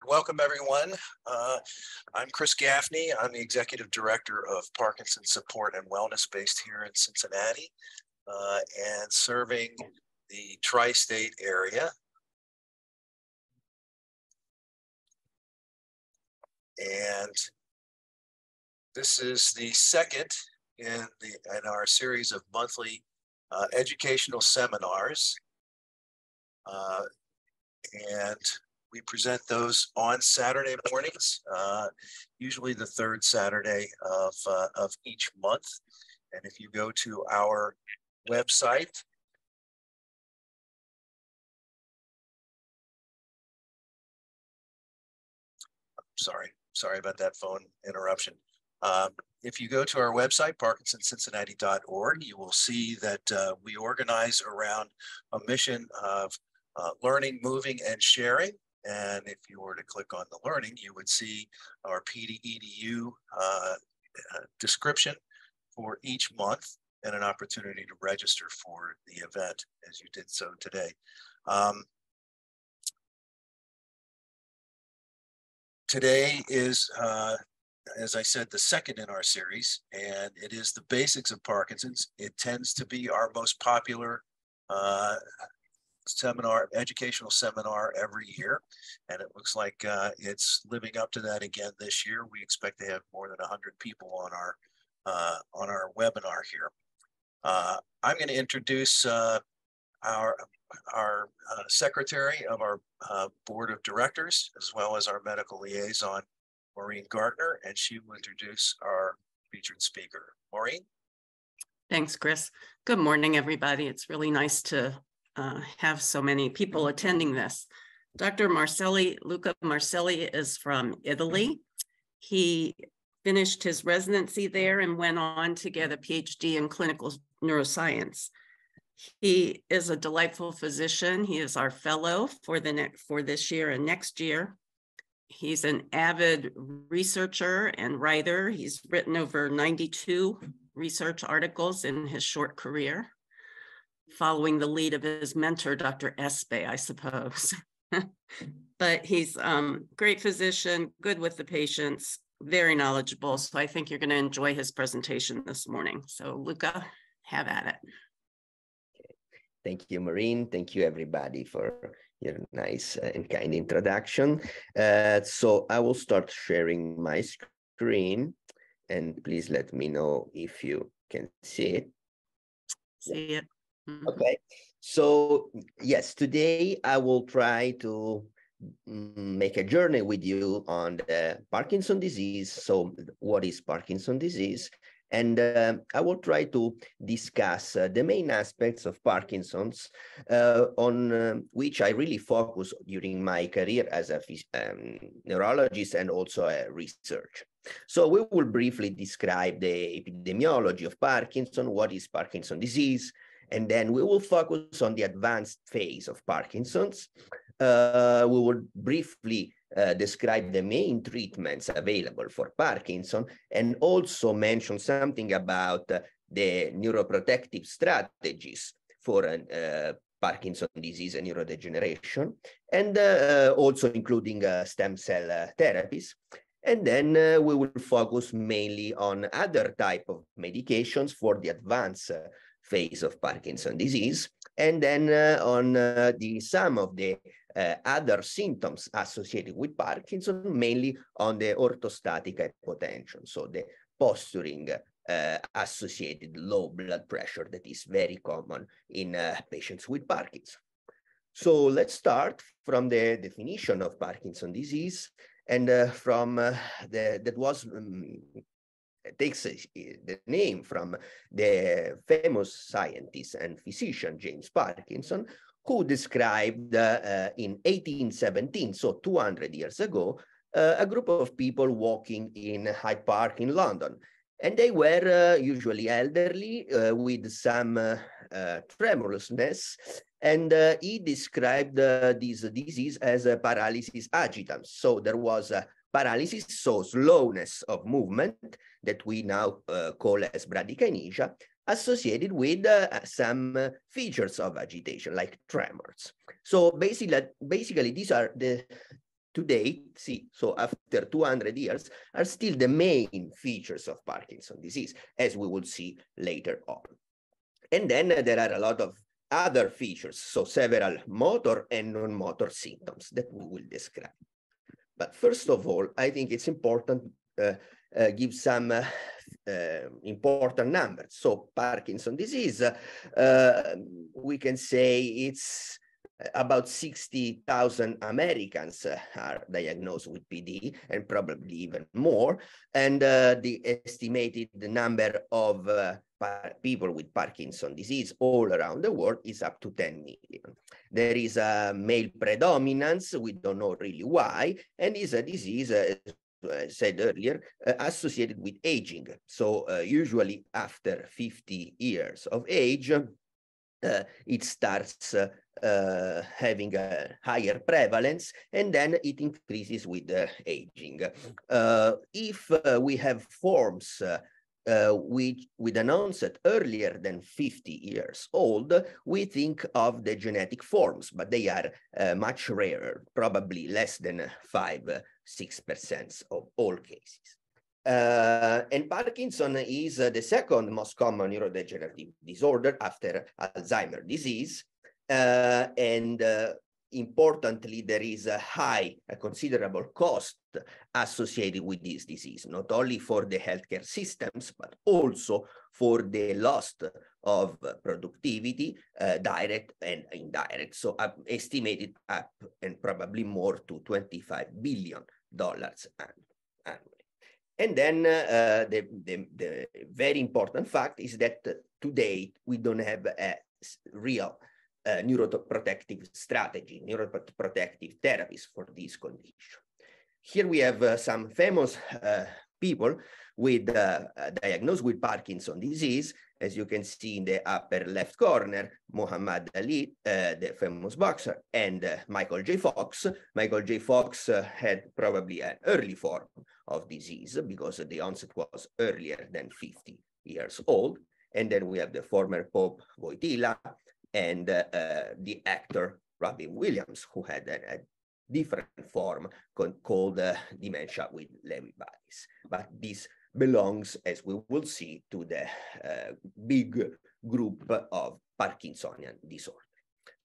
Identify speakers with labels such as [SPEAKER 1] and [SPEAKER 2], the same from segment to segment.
[SPEAKER 1] Welcome, everyone. I'm Chris Gaffney. I'm the Executive Director of Parkinson's Support and Wellness based here in Cincinnati and serving the tri-state area. And this is the second in our series of monthly educational seminars. And we present those on Saturday mornings, usually the third Saturday of each month. And if you go to our website, sorry about that phone interruption. If you go to our website, parkinsonsincinnati.org, you will see that we organize around a mission of learning, moving, and sharing. And if you were to click on the learning, you would see our PDEDU description for each month and an opportunity to register for the event as you did so today. Today is, as I said, the second in our series, and it is the basics of Parkinson's. It tends to be our most popular educational seminar every year, and it looks like it's living up to that again this year. We expect to have more than 100 people on our webinar here. I'm going to introduce our secretary of our board of directors, as well as our medical liaison, Maureen Gardner, and she will introduce our featured speaker. Maureen?
[SPEAKER 2] Thanks, Chris. Good morning, everybody. It's really nice to have so many people attending this. Dr. Marsili, Luca Marsili, is from Italy. He finished his residency there and went on to get a PhD in clinical neuroscience. He is a delightful physician. He is our fellow for this year and next year. He's an avid researcher and writer. He's written over 92 research articles in his short career, following the lead of his mentor, Dr. Espe, I suppose. But he's a great physician, good with the patients, very knowledgeable. So I think you're going to enjoy his presentation this morning. So Luca, have at it.
[SPEAKER 3] Thank you, Maureen. Thank you, everybody, for your nice and kind introduction. So I will start sharing my screen, and please let me know if you can see it.
[SPEAKER 2] See it.
[SPEAKER 3] Okay, so yes, today I will try to make a journey with you on the Parkinson's disease. So what is Parkinson's disease? And I will try to discuss the main aspects of Parkinson's on which I really focus during my career as a neurologist and also a researcher. So we will briefly describe the epidemiology of Parkinson, what is Parkinson's disease, and then we will focus on the advanced phase of Parkinson's. We will briefly describe the main treatments available for Parkinson and also mention something about the neuroprotective strategies for Parkinson's disease and neurodegeneration, and also including stem cell therapies. And then we will focus mainly on other type of medications for the advanced phase of Parkinson's disease, and then on some of the other symptoms associated with Parkinson, mainly on the orthostatic hypotension, so the posturing associated low blood pressure that is very common in patients with Parkinson. So let's start from the definition of Parkinson's disease, and takes the name from the famous scientist and physician James Parkinson, who described in 1817, so 200 years ago, a group of people walking in Hyde Park in London. And they were usually elderly with some tremulousness. And he described this disease as a paralysis agitans. So there was a paralysis, so slowness of movement, that we now call as bradykinesia, associated with some features of agitation, like tremors. So basically these are the today, so after 200 years, are still the main features of Parkinson's disease, as we will see later on. And then there are a lot of other features, so several motor and non-motor symptoms that we will describe. But first of all, I think it's important give some important numbers. So Parkinson's disease, we can say it's about 60,000 Americans are diagnosed with PD, and probably even more. And the estimated number of people with Parkinson's disease all around the world is up to 10 million. There is a male predominance, we don't know really why, and is a disease, as I said earlier, associated with aging. So usually after 50 years of age, it starts having a higher prevalence, and then it increases with aging. If we have forms with an onset earlier than 50 years old, we think of the genetic forms, but they are much rarer, probably less than 5–6% of all cases. And Parkinson is the second most common neurodegenerative disorder after Alzheimer's disease. Importantly, there is a considerable cost associated with this disease, not only for the healthcare systems, but also for the loss of productivity, direct and indirect. So estimated up and probably more to $25 billion annually. And then the very important fact is that today we don't have a real neuroprotective strategy, neuroprotective therapies for this condition. Here we have some famous people with diagnosed with Parkinson's disease. As you can see in the upper left corner, Muhammad Ali, the famous boxer, and Michael J. Fox. Michael J. Fox had probably an early form of disease because the onset was earlier than 50 years old. And then we have the former Pope Wojtyla and the actor Robin Williams, who had a different form called dementia with Lewy bodies. But this belongs, as we will see, to the big group of Parkinsonian disorder.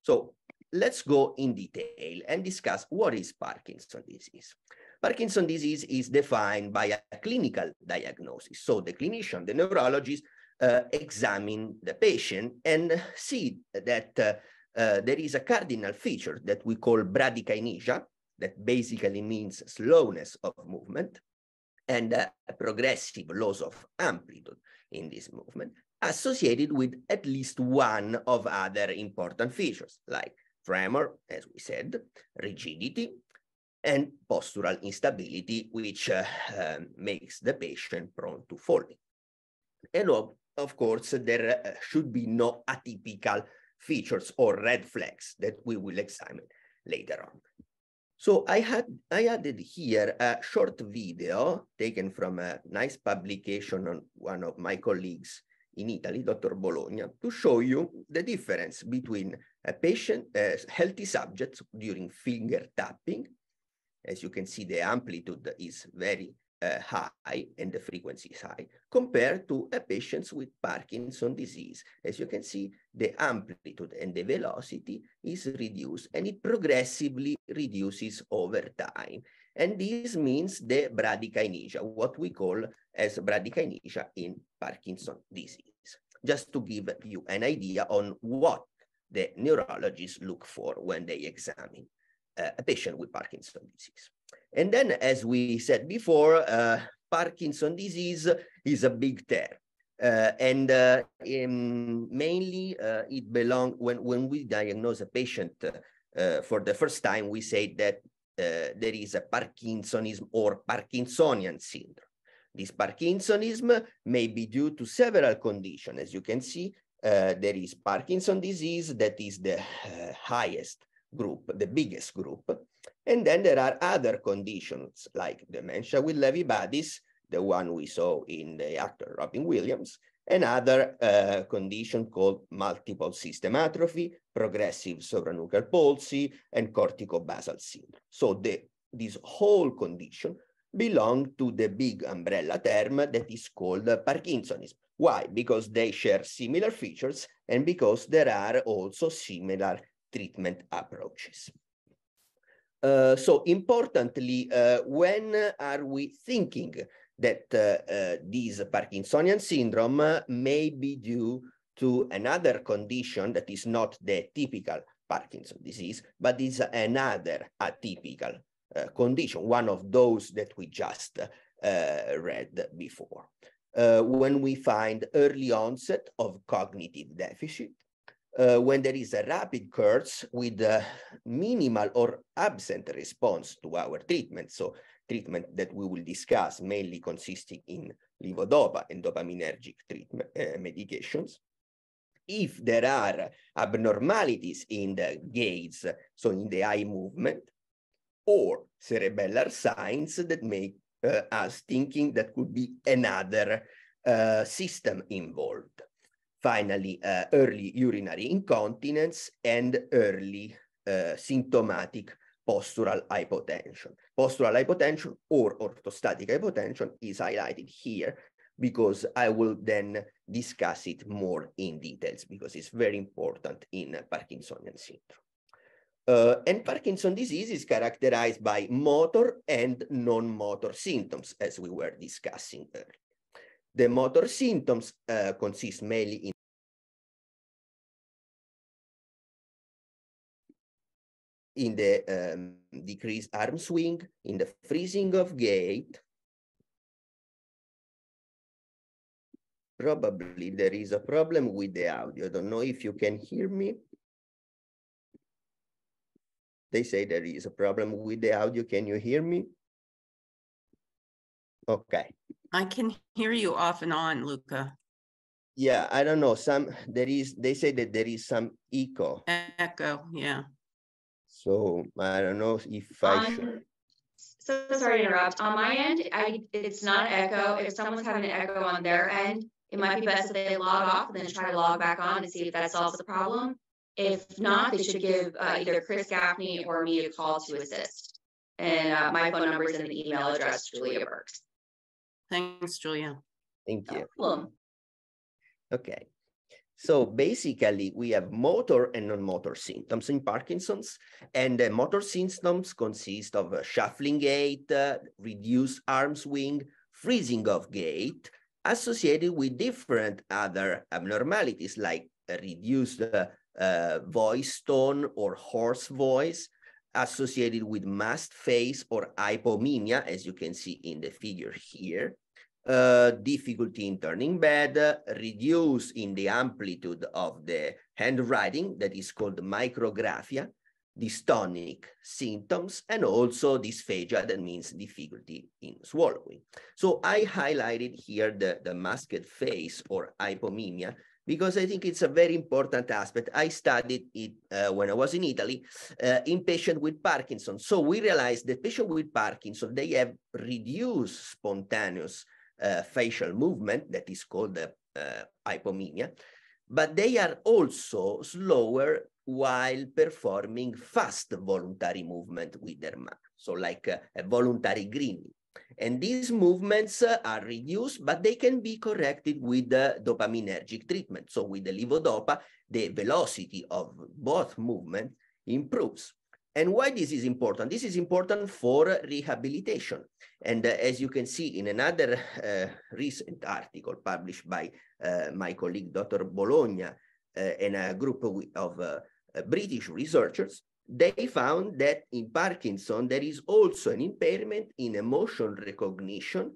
[SPEAKER 3] So let's go in detail and discuss what is Parkinson's disease. Parkinson's disease is defined by a clinical diagnosis. So the clinician, the neurologist, examine the patient and see that there is a cardinal feature that we call bradykinesia, that basically means slowness of movement, and a progressive loss of amplitude in this movement, associated with at least one of other important features, like tremor, as we said, rigidity, and postural instability, which makes the patient prone to falling. And of course, there should be no atypical features or red flags that we will examine later on. So I added here a short video taken from a nice publication on one of my colleagues in Italy, Dr. Bologna, to show you the difference between a patient, healthy subjects during finger tapping. As you can see, the amplitude is very high and the frequency is high, compared to a patient with Parkinson's disease. As you can see, the amplitude and the velocity is reduced, and it progressively reduces over time. And this means the bradykinesia, what we call as bradykinesia in Parkinson's disease. Just to give you an idea on what the neurologists look for when they examine a patient with Parkinson's disease. And then, as we said before, Parkinson's disease is a big term. Mainly it belongs, when we diagnose a patient for the first time, we say that there is a Parkinsonism or Parkinsonian syndrome. This Parkinsonism may be due to several conditions. As you can see, there is Parkinson's disease, that is the highest group, the biggest group. And then there are other conditions like dementia with Lewy bodies, the one we saw in the actor Robin Williams, another condition called multiple system atrophy, progressive supranuclear palsy, and corticobasal syndrome. So the this whole condition belong to the big umbrella term that is called Parkinsonism. Why? Because they share similar features and because there are also similar treatment approaches. So importantly, when are we thinking that this Parkinsonian syndrome may be due to another condition that is not the typical Parkinson's disease, but is another atypical condition, one of those that we just read before. When we find early onset of cognitive deficit, when there is a rapid course with minimal or absent response to our treatment, so treatment that we will discuss mainly consisting in levodopa and dopaminergic treatment medications. If there are abnormalities in the gaze, so in the eye movement, or cerebellar signs that make us thinking that could be another system involved. Finally, early urinary incontinence and early symptomatic postural hypotension. Postural hypotension or orthostatic hypotension is highlighted here because I will then discuss it more in details because it's very important in Parkinsonian syndrome. And Parkinson's disease is characterized by motor and non-motor symptoms, as we were discussing earlier. The motor symptoms consist mainly in the decreased arm swing, in the freezing of gait. Probably there is a problem with the audio. I don't know if you can hear me. They say there is a problem with the audio. Can you hear me? Okay.
[SPEAKER 2] I can hear you off and on, Luca.
[SPEAKER 3] Yeah, I don't know. They say that there is some echo.
[SPEAKER 2] Echo, yeah.
[SPEAKER 3] So I don't know if I should.
[SPEAKER 4] So sorry to interrupt. On my end, it's not an echo. If someone's having an echo on their end, it might be best if they log off and then try to log back on to see if that solves the problem. If not, they should give either Chris Gaffney or me a call to assist. And my phone number is in the email address, Julia Burks.
[SPEAKER 2] Thanks, Julia.
[SPEAKER 3] Thank you.
[SPEAKER 4] No problem.
[SPEAKER 3] Okay. So basically, we have motor and non-motor symptoms in Parkinson's, and the motor symptoms consist of shuffling gait, reduced arm swing, freezing of gait, associated with different other abnormalities like a reduced voice tone or hoarse voice, associated with masked face or hypomania, as you can see in the figure here. Difficulty in turning bed, reduce in the amplitude of the handwriting that is called micrographia, dystonic symptoms, and also dysphagia, that means difficulty in swallowing. So I highlighted here the masked face or hypomania because I think it's a very important aspect. I studied it when I was in Italy in patients with Parkinson's. So we realized that patients with Parkinson's, they have reduced spontaneous facial movement that is called hypomania, but they are also slower while performing fast voluntary movement with their mouth, so like a voluntary grinning. And these movements are reduced, but they can be corrected with the dopaminergic treatment. So with the levodopa, the velocity of both movements improves. And why this is important? This is important for rehabilitation. And as you can see in another recent article published by my colleague, Dr. Bologna, and a group of British researchers, they found that in Parkinson, there is also an impairment in emotion recognition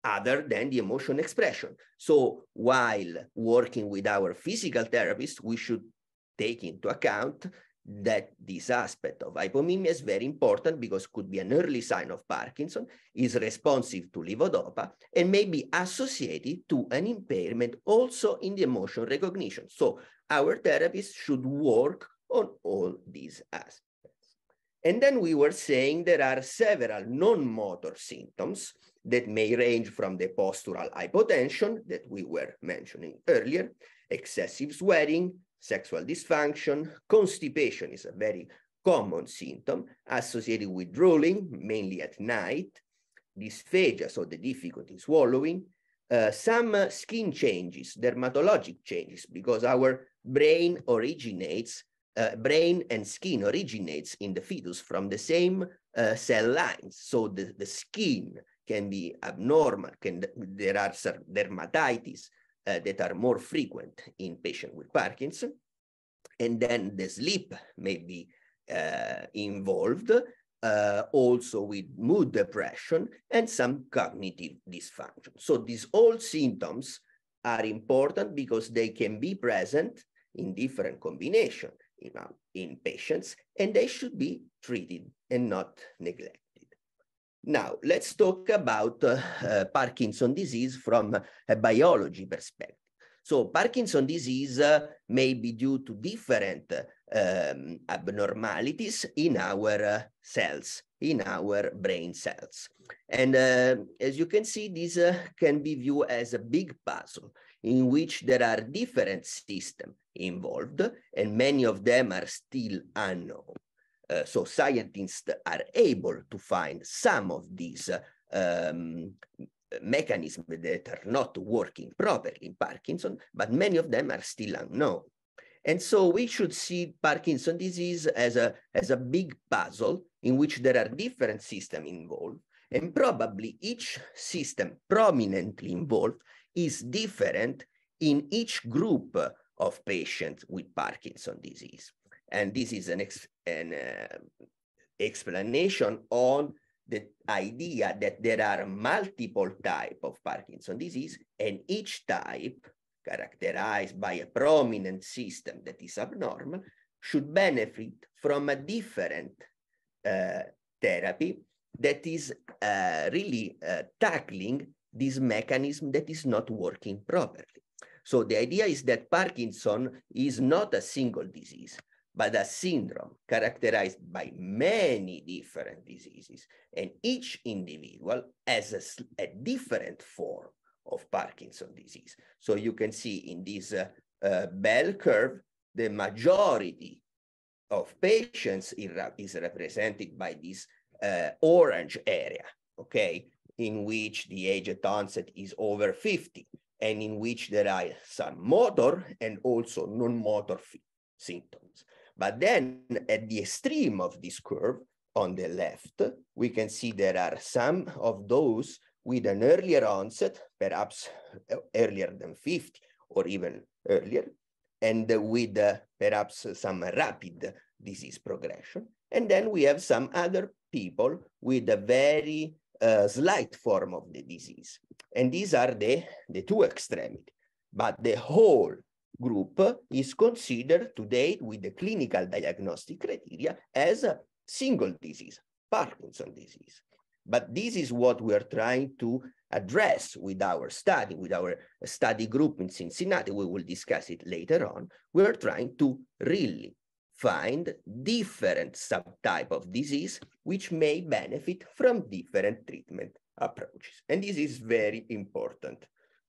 [SPEAKER 3] other than the emotion expression. So while working with our physical therapist, we should take into account that this aspect of hypomania is very important because it could be an early sign of Parkinson, is responsive to levodopa, and may be associated to an impairment also in the emotion recognition. So our therapist should work on all these aspects. And then we were saying there are several non-motor symptoms that may range from the postural hypotension that we were mentioning earlier, excessive sweating, sexual dysfunction, constipation is a very common symptom associated with drooling, mainly at night, dysphagia, so the difficulty swallowing, some skin changes, dermatologic changes, because our brain originates, brain and skin originates in the fetus from the same cell lines. So the skin can be abnormal, there are some dermatitis that are more frequent in patients with Parkinson. And then the sleep may be involved, also with mood depression and some cognitive dysfunction. So these all symptoms are important because they can be present in different combinations in patients, and they should be treated and not neglected. Now, let's talk about Parkinson's disease from a biology perspective. So Parkinson's disease may be due to different abnormalities in our cells, in our brain cells. And as you can see, this can be viewed as a big puzzle in which there are different systems involved, and many of them are still unknown. So scientists are able to find some of these mechanisms that are not working properly in Parkinson, but many of them are still unknown. And so we should see Parkinson's disease as a big puzzle in which there are different systems involved, and probably each system prominently involved is different in each group of patients with Parkinson's disease. And this is an explanation on the idea that there are multiple types of Parkinson's disease, and each type, characterized by a prominent system that is abnormal, should benefit from a different therapy that is really tackling this mechanism that is not working properly. So the idea is that Parkinson is not a single disease, but a syndrome characterized by many different diseases, and each individual has a different form of Parkinson's disease. So you can see in this bell curve, the majority of patients is represented by this orange area, okay, in which the age at onset is over 50, and in which there are some motor and also non-motor symptoms. But then at the extreme of this curve on the left, we can see there are some of those with an earlier onset, perhaps earlier than 50 or even earlier, and with perhaps some rapid disease progression. And then we have some other people with a very slight form of the disease. And these are the two extremities. But the whole group is considered to date with the clinical diagnostic criteria as a single disease, Parkinson's disease. But this is what we are trying to address with our study group in Cincinnati. We will discuss it later on. We are trying to really find different subtype of disease which may benefit from different treatment approaches. And this is very important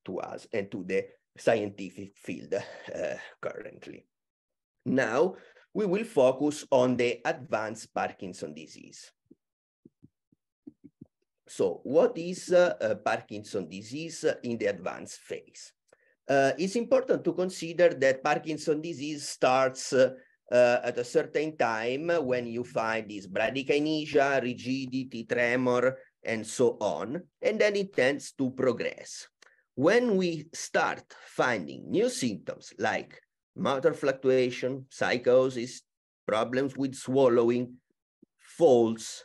[SPEAKER 3] to us and to the scientific field currently. Now, we will focus on the advanced Parkinson's disease. So what is Parkinson's disease in the advanced phase? It's important to consider that Parkinson's disease starts at a certain time when you find this bradykinesia, rigidity, tremor, and so on, and then it tends to progress. When we start finding new symptoms like motor fluctuation, psychosis, problems with swallowing, falls,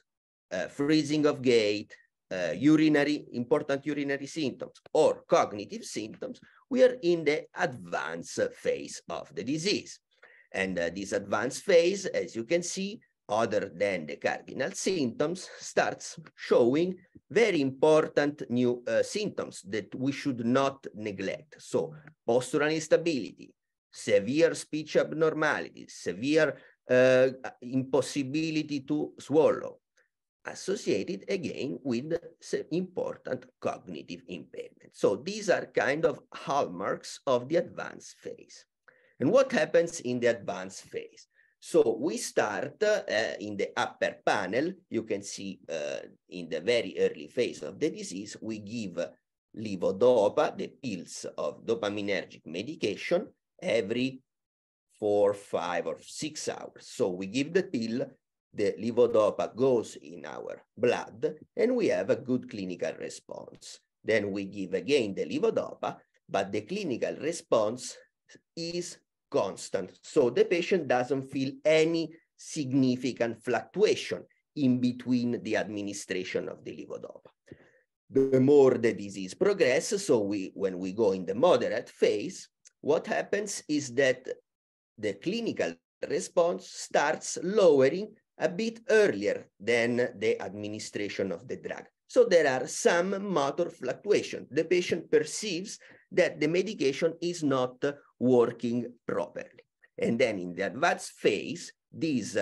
[SPEAKER 3] freezing of gait, important urinary symptoms, or cognitive symptoms, we are in the advanced phase of the disease. And this advanced phase, as you can see, other than the cardinal symptoms, starts showing very important new symptoms that we should not neglect. So postural instability, severe speech abnormalities, severe impossibility to swallow, associated again with important cognitive impairment. So these are kind of hallmarks of the advanced phase. And what happens in the advanced phase? So we start in the upper panel. You can see in the very early phase of the disease, we give levodopa, the pills of dopaminergic medication, every 4, 5, or 6 hours. So we give the pill, the levodopa goes in our blood, and we have a good clinical response. Then we give again the levodopa, but the clinical response is constant. So the patient doesn't feel any significant fluctuation in between the administration of the levodopa. The more the disease progresses, so when we go in the moderate phase, what happens is that the clinical response starts lowering a bit earlier than the administration of the drug. So there are some motor fluctuations. The patient perceives that the medication is not working properly. And then in the advanced phase, this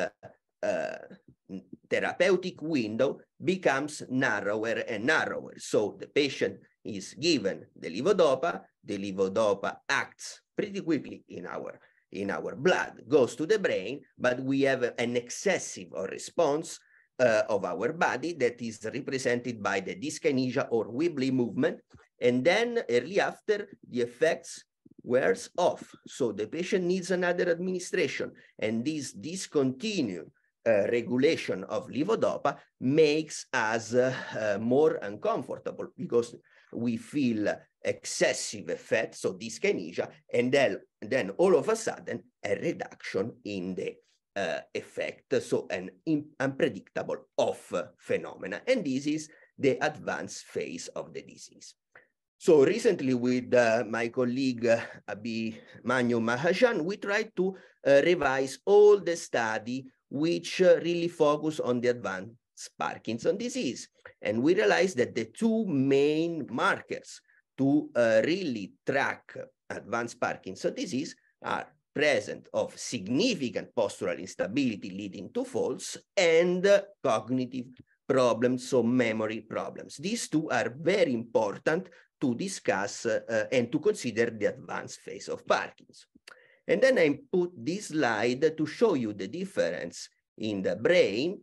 [SPEAKER 3] therapeutic window becomes narrower and narrower. So the patient is given the levodopa acts pretty quickly in our blood, goes to the brain, but we have an excessive response of our body that is represented by the dyskinesia or wibbly movement. And then early after, the effects wears off. So the patient needs another administration. And this discontinued regulation of levodopa makes us more uncomfortable because we feel excessive effect, so dyskinesia, and then all of a sudden a reduction in the effect, so an unpredictable off phenomena. And this is the advanced phase of the disease. So recently with my colleague Abhimanyu Mahajan, we tried to revise all the study which really focus on the advanced Parkinson's disease. And we realized that the two main markers to really track advanced Parkinson's disease are presence of significant postural instability leading to falls and cognitive problems, so memory problems. These two are very important to discuss and to consider the advanced phase of Parkinson's. And then I put this slide to show you the difference in the brain.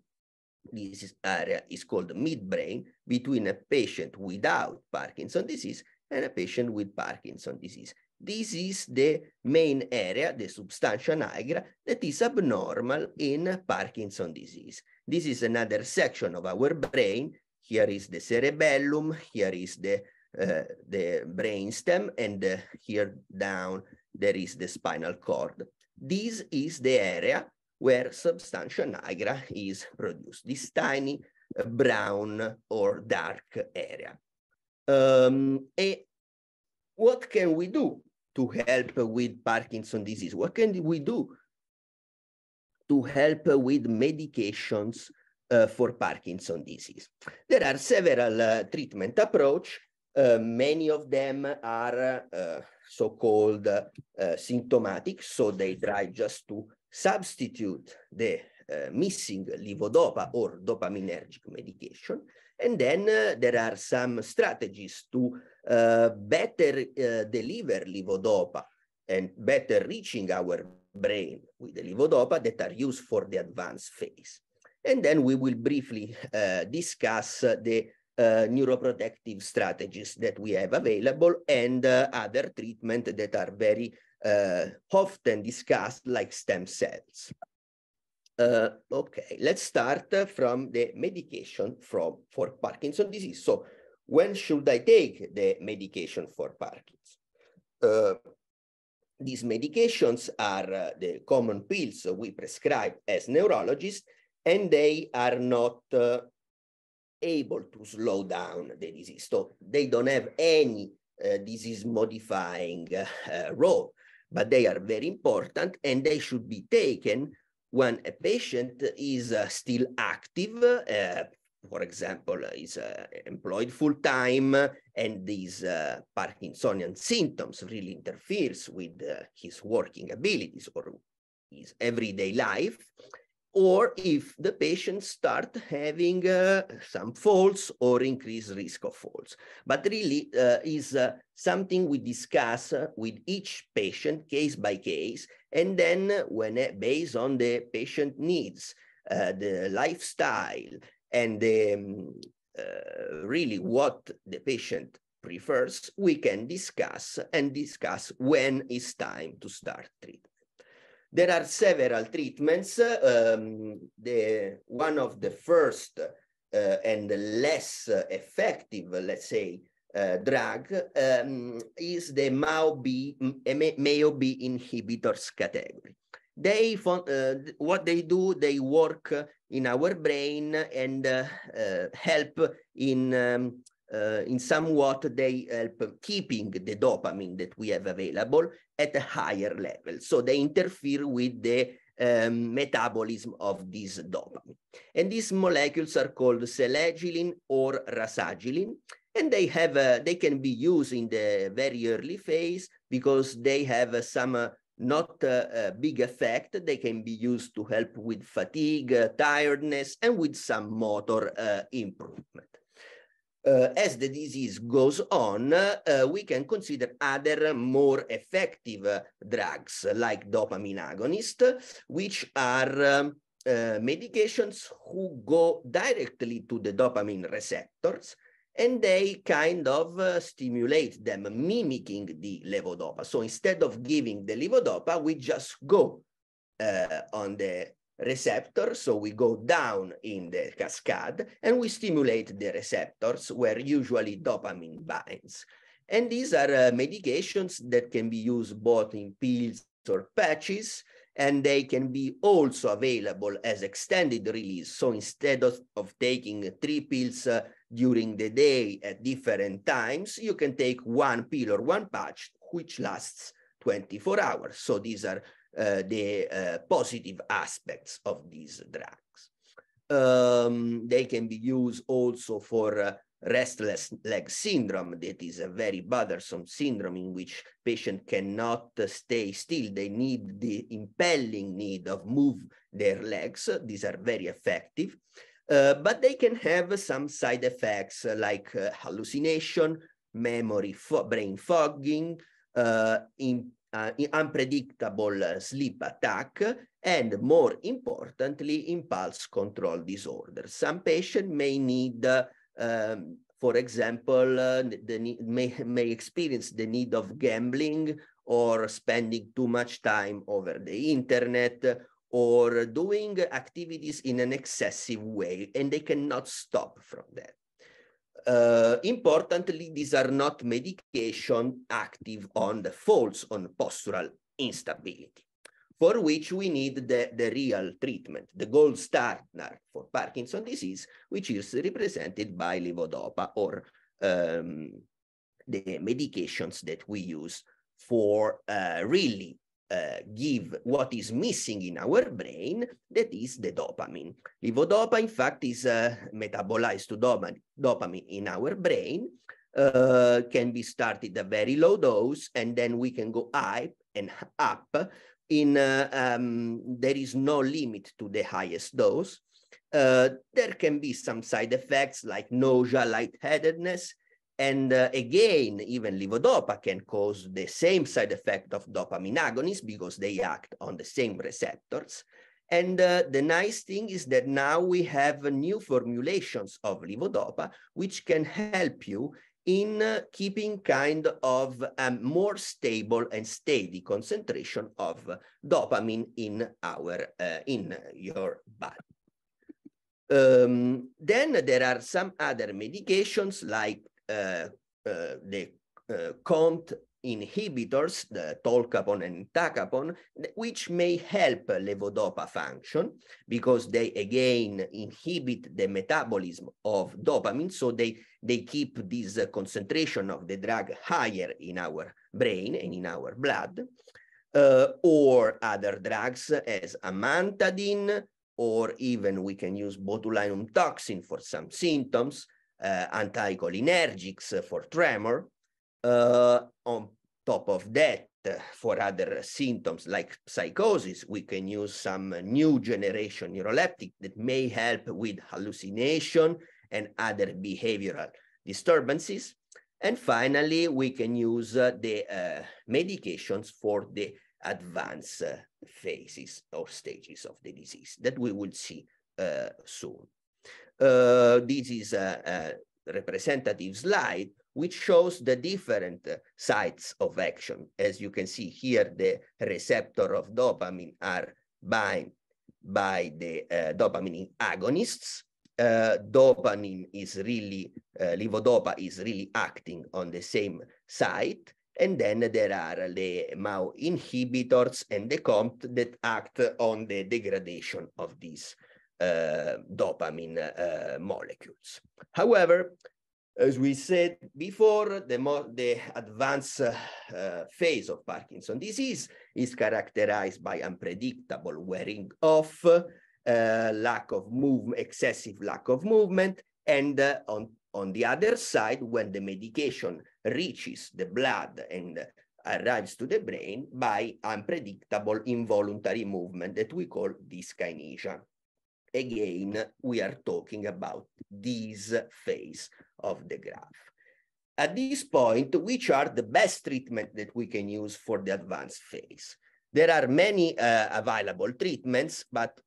[SPEAKER 3] This area is called midbrain, between a patient without Parkinson's disease and a patient with Parkinson's disease. This is the main area, the substantia nigra, that is abnormal in Parkinson's disease. This is another section of our brain. Here is the cerebellum, here is the brainstem, and here down there is the spinal cord. This is the area where substantia nigra is produced, this tiny brown or dark area. What can we do to help with Parkinson's disease? What can we do to help with medications for Parkinson's disease? There are several treatment approaches. Many of them are so-called symptomatic, so they try just to substitute the missing levodopa or dopaminergic medication. And then there are some strategies to better deliver levodopa and better reaching our brain with the levodopa that are used for the advanced phase. And then we will briefly discuss the neuroprotective strategies that we have available and other treatment that are very often discussed, like stem cells. Okay, let's start from the medication for Parkinson's disease. So when should I take the medication for Parkinson's? These medications are the common pills we prescribe as neurologists, and they are not able to slow down the disease. So they don't have any disease-modifying role, but they are very important, and they should be taken when a patient is still active, for example, is employed full-time, and these Parkinsonian symptoms really interferes with his working abilities or his everyday life. or if the patient start having some falls or increased risk of falls. But really is something we discuss with each patient case by case, and then when based on the patient needs, the lifestyle, and really what the patient prefers, we can discuss when it's time to start treatment. There are several treatments. One of the first and less effective, let's say, drug is the MAO-B inhibitors category. They what they do, they work in our brain and help in somewhat, they help keeping the dopamine that we have available at a higher level. So they interfere with the metabolism of this dopamine. And these molecules are called selegiline or rasagiline. And they can be used in the very early phase because they have some not big effect. They can be used to help with fatigue, tiredness, and with some motor improvement. As the disease goes on, we can consider other more effective drugs like dopamine agonists, which are medications who go directly to the dopamine receptors, and they kind of stimulate them, mimicking the levodopa. So instead of giving the levodopa, we just go on the receptor, so we go down in the cascade and we stimulate the receptors where usually dopamine binds. And these are medications that can be used both in pills or patches, and they can be also available as extended release. So instead of taking 3 pills during the day at different times, you can take 1 pill or 1 patch, which lasts 24 hours. So these are the positive aspects of these drugs. They can be used also for restless leg syndrome. That is a very bothersome syndrome in which patient cannot stay still. They need the impelling need of move their legs. These are very effective, but they can have some side effects like hallucination, memory, brain fogging, unpredictable sleep attack, and more importantly, impulse control disorder. Some patients may need, for example, may experience the need of gambling or spending too much time over the internet or doing activities in an excessive way, and they cannot stop from that. Importantly, these are not medication active on the falls, on postural instability, for which we need the real treatment, the gold standard for Parkinson's disease, which is represented by levodopa, or the medications that we use for really give what is missing in our brain, that is the dopamine. Levodopa, in fact, is metabolized to dopamine in our brain, can be started at a very low dose, and then we can go up and up. There is no limit to the highest dose. There can be some side effects like nausea, lightheadedness, and again, even levodopa can cause the same side effect of dopamine agonists because they act on the same receptors. And the nice thing is that now we have new formulations of levodopa, which can help you in keeping kind of a more stable and steady concentration of dopamine in your body. Then there are some other medications like the COMT inhibitors, the tolcapone and entacapone, which may help levodopa function because they again inhibit the metabolism of dopamine, so they keep this concentration of the drug higher in our brain and in our blood, or other drugs as amantadine, or even we can use botulinum toxin for some symptoms, anticholinergics for tremor. On top of that, for other symptoms like psychosis, we can use some new generation neuroleptic that may help with hallucination and other behavioral disturbances. And finally, we can use the medications for the advanced phases or stages of the disease that we will see soon. This is a representative slide which shows the different sites of action. As you can see here, the receptor of dopamine are bound by the dopamine agonists. Dopamine is really, levodopa is really acting on the same site. And then there are the MAO inhibitors and the COMT that act on the degradation of these dopamine molecules. However, as we said before, the advanced phase of Parkinson's disease is characterized by unpredictable wearing off, lack of movement, excessive lack of movement, and on the other side, when the medication reaches the blood and arrives to the brain, by unpredictable involuntary movement that we call dyskinesia. Again, we are talking about this phase of the graph. At this point, which are the best treatment that we can use for the advanced phase? There are many available treatments, but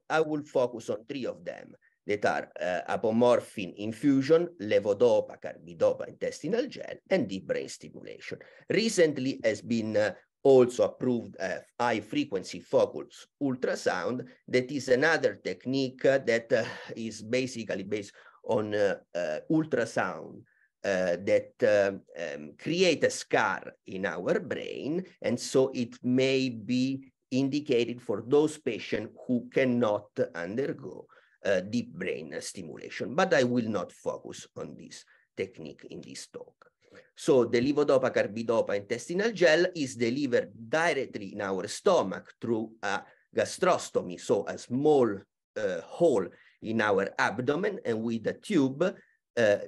[SPEAKER 3] I will focus on 3 of them that are apomorphine infusion, levodopa, carbidopa intestinal gel, and deep brain stimulation. Recently has been also approved high-frequency focus ultrasound. That is another technique that is basically based on ultrasound that create a scar in our brain, and so it may be indicated for those patients who cannot undergo deep brain stimulation. But I will not focus on this technique in this talk. So the levodopa carbidopa intestinal gel is delivered directly in our stomach through a gastrostomy, so a small hole in our abdomen, and with a tube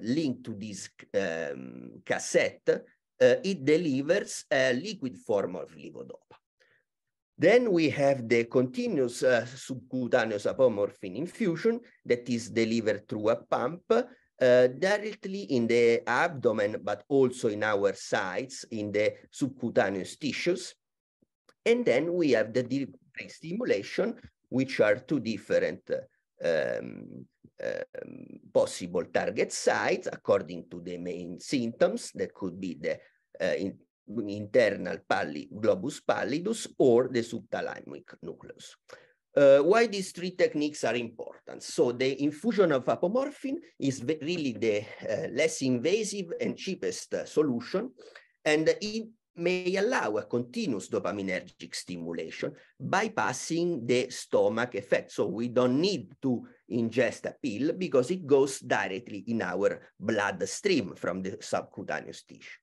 [SPEAKER 3] linked to this cassette, it delivers a liquid form of levodopa. Then we have the continuous subcutaneous apomorphine infusion that is delivered through a pump directly in the abdomen, but also in our sides, in the subcutaneous tissues. And then we have the deep brain stimulation, which are 2 different possible target sites according to the main symptoms. That could be the internal globus pallidus or the subthalamic nucleus. Why these 3 techniques are important? So the infusion of apomorphine is really the less invasive and cheapest solution, and it may allow a continuous dopaminergic stimulation bypassing the stomach effect. So we don't need to ingest a pill because it goes directly in our bloodstream from the subcutaneous tissue.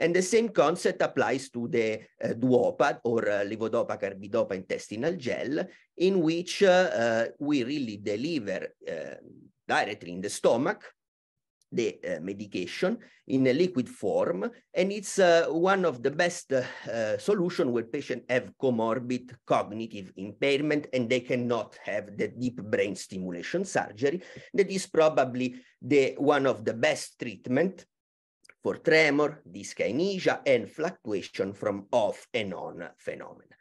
[SPEAKER 3] And the same concept applies to the duopa or levodopa carbidopa intestinal gel, in which we really deliver directly in the stomach the medication in a liquid form, and it's one of the best solutions where patients have comorbid cognitive impairment and they cannot have the deep brain stimulation surgery. That is probably one of the best treatment for tremor, dyskinesia, and fluctuation from off and on phenomena.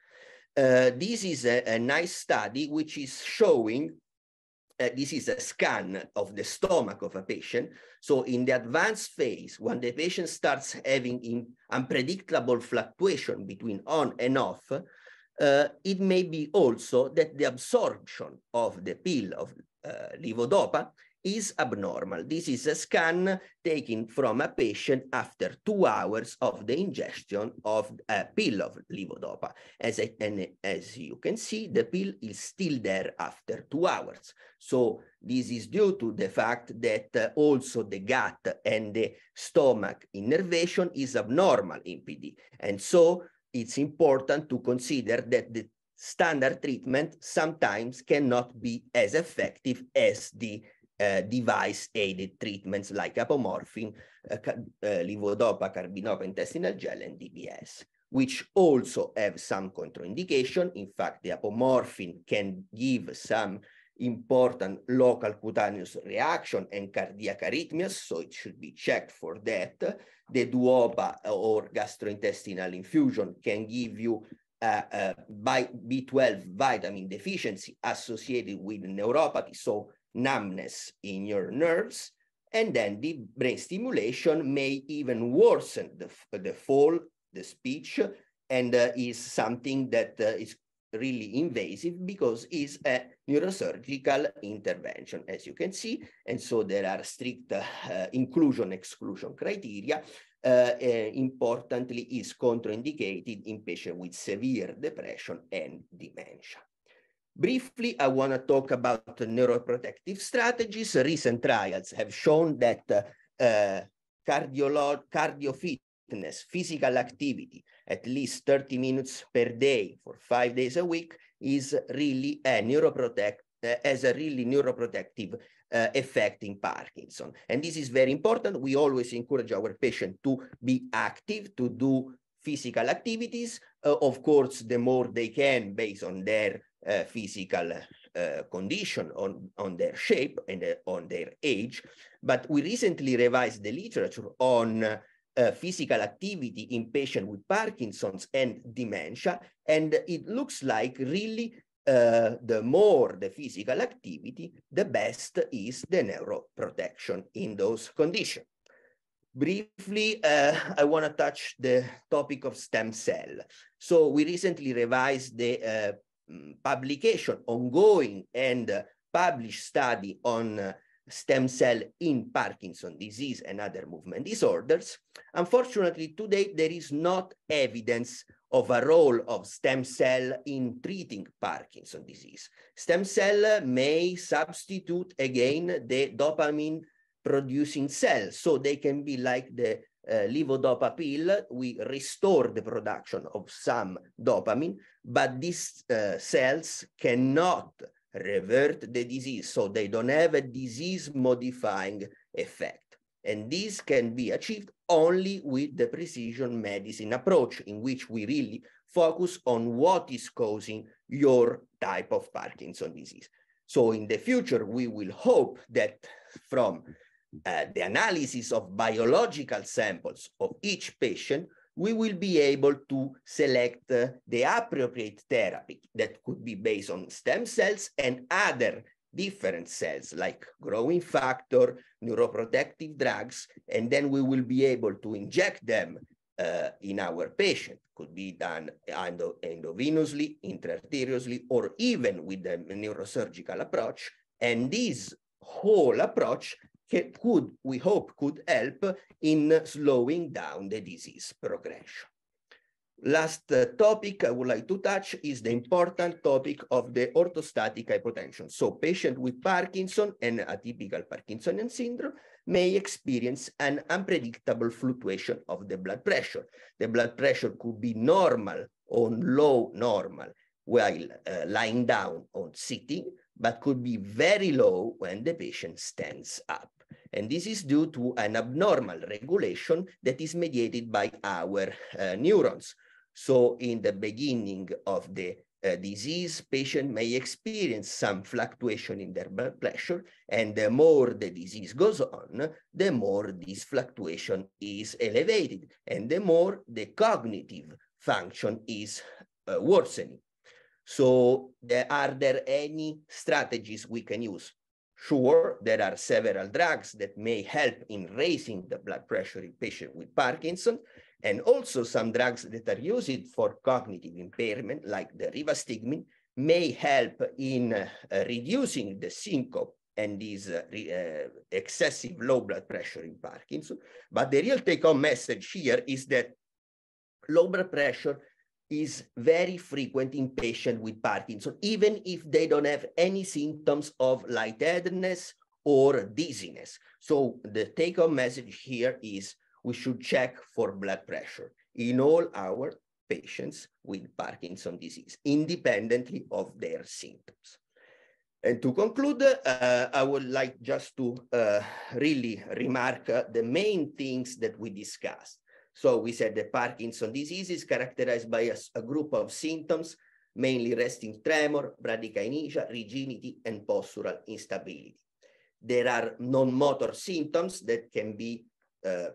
[SPEAKER 3] This is a nice study which is showing, this is a scan of the stomach of a patient. So in the advanced phase, when the patient starts having unpredictable fluctuation between on and off, it may be also that the absorption of the pill of levodopa is abnormal. This is a scan taken from a patient after 2 hours of the ingestion of a pill of levodopa. As you can see, the pill is still there after 2 hours. So this is due to the fact that also the gut and the stomach innervation is abnormal in PD. And so it's important to consider that the standard treatment sometimes cannot be as effective as the device-aided treatments like apomorphine, levodopa, carbidopa intestinal gel, and DBS. which also have some contraindication. In fact, the apomorphine can give some important local cutaneous reaction and cardiac arrhythmias, so it should be checked for that. The duopa or gastrointestinal infusion can give you by B12 vitamin deficiency associated with neuropathy, so numbness in your nerves. And then the brain stimulation may even worsen the fall, the speech, and is something that is really invasive because it's a neurosurgical intervention, as you can see. And so there are strict inclusion-exclusion criteria. Importantly, is contraindicated in patients with severe depression and dementia. Briefly, I want to talk about neuroprotective strategies. Recent trials have shown that cardio fitness, physical activity, at least 30 minutes per day for 5 days a week is really a neuroprotective effect in Parkinson. And this is very important. We always encourage our patient to be active, to do physical activities. Of course, the more they can based on their physical condition, on their shape and on their age. But we recently revised the literature on physical activity in patients with Parkinson's and dementia, and it looks like really the more the physical activity, the best is the neuroprotection in those conditions. Briefly, I want to touch the topic of stem cell. So we recently revised the publication, ongoing and published study on stem cell in Parkinson's disease and other movement disorders. Unfortunately, today there is not evidence of a role of stem cell in treating Parkinson's disease. Stem cell may substitute again the dopamine producing cells, so they can be like the levodopa pill. We restore the production of some dopamine, but these cells cannot revert the disease, so they don't have a disease-modifying effect. And this can be achieved only with the precision medicine approach, in which we really focus on what is causing your type of Parkinson's disease. So in the future, we will hope that from the analysis of biological samples of each patient, we will be able to select the appropriate therapy that could be based on stem cells and other different cells like growing factor, neuroprotective drugs, and then we will be able to inject them in our patient. Could be done endovenously, intraarteriously, or even with the neurosurgical approach. And this whole approach we hope could help in slowing down the disease progression. Last topic I would like to touch is the important topic of the orthostatic hypotension. So patients with Parkinson and atypical Parkinsonian syndrome may experience an unpredictable fluctuation of the blood pressure. The blood pressure could be normal or low normal while lying down or sitting, but could be very low when the patient stands up. And this is due to an abnormal regulation that is mediated by our neurons. So in the beginning of the disease, patient may experience some fluctuation in their blood pressure, and the more the disease goes on, the more this fluctuation is elevated, and the more the cognitive function is worsening. So are there any strategies we can use? Sure, there are several drugs that may help in raising the blood pressure in patients with Parkinson, and also some drugs that are used for cognitive impairment, like the rivastigmine, may help in reducing the syncope and this excessive low blood pressure in Parkinson. But the real take-home message here is that low blood pressure is very frequent in patients with Parkinson, even if they don't have any symptoms of lightheadedness or dizziness. So the take-home message here is we should check for blood pressure in all our patients with Parkinson's disease, independently of their symptoms. And to conclude, I would like just to really remark the main things that we discussed. So we said that Parkinson's disease is characterized by a group of symptoms, mainly resting tremor, bradykinesia, rigidity, and postural instability. There are non-motor symptoms that can be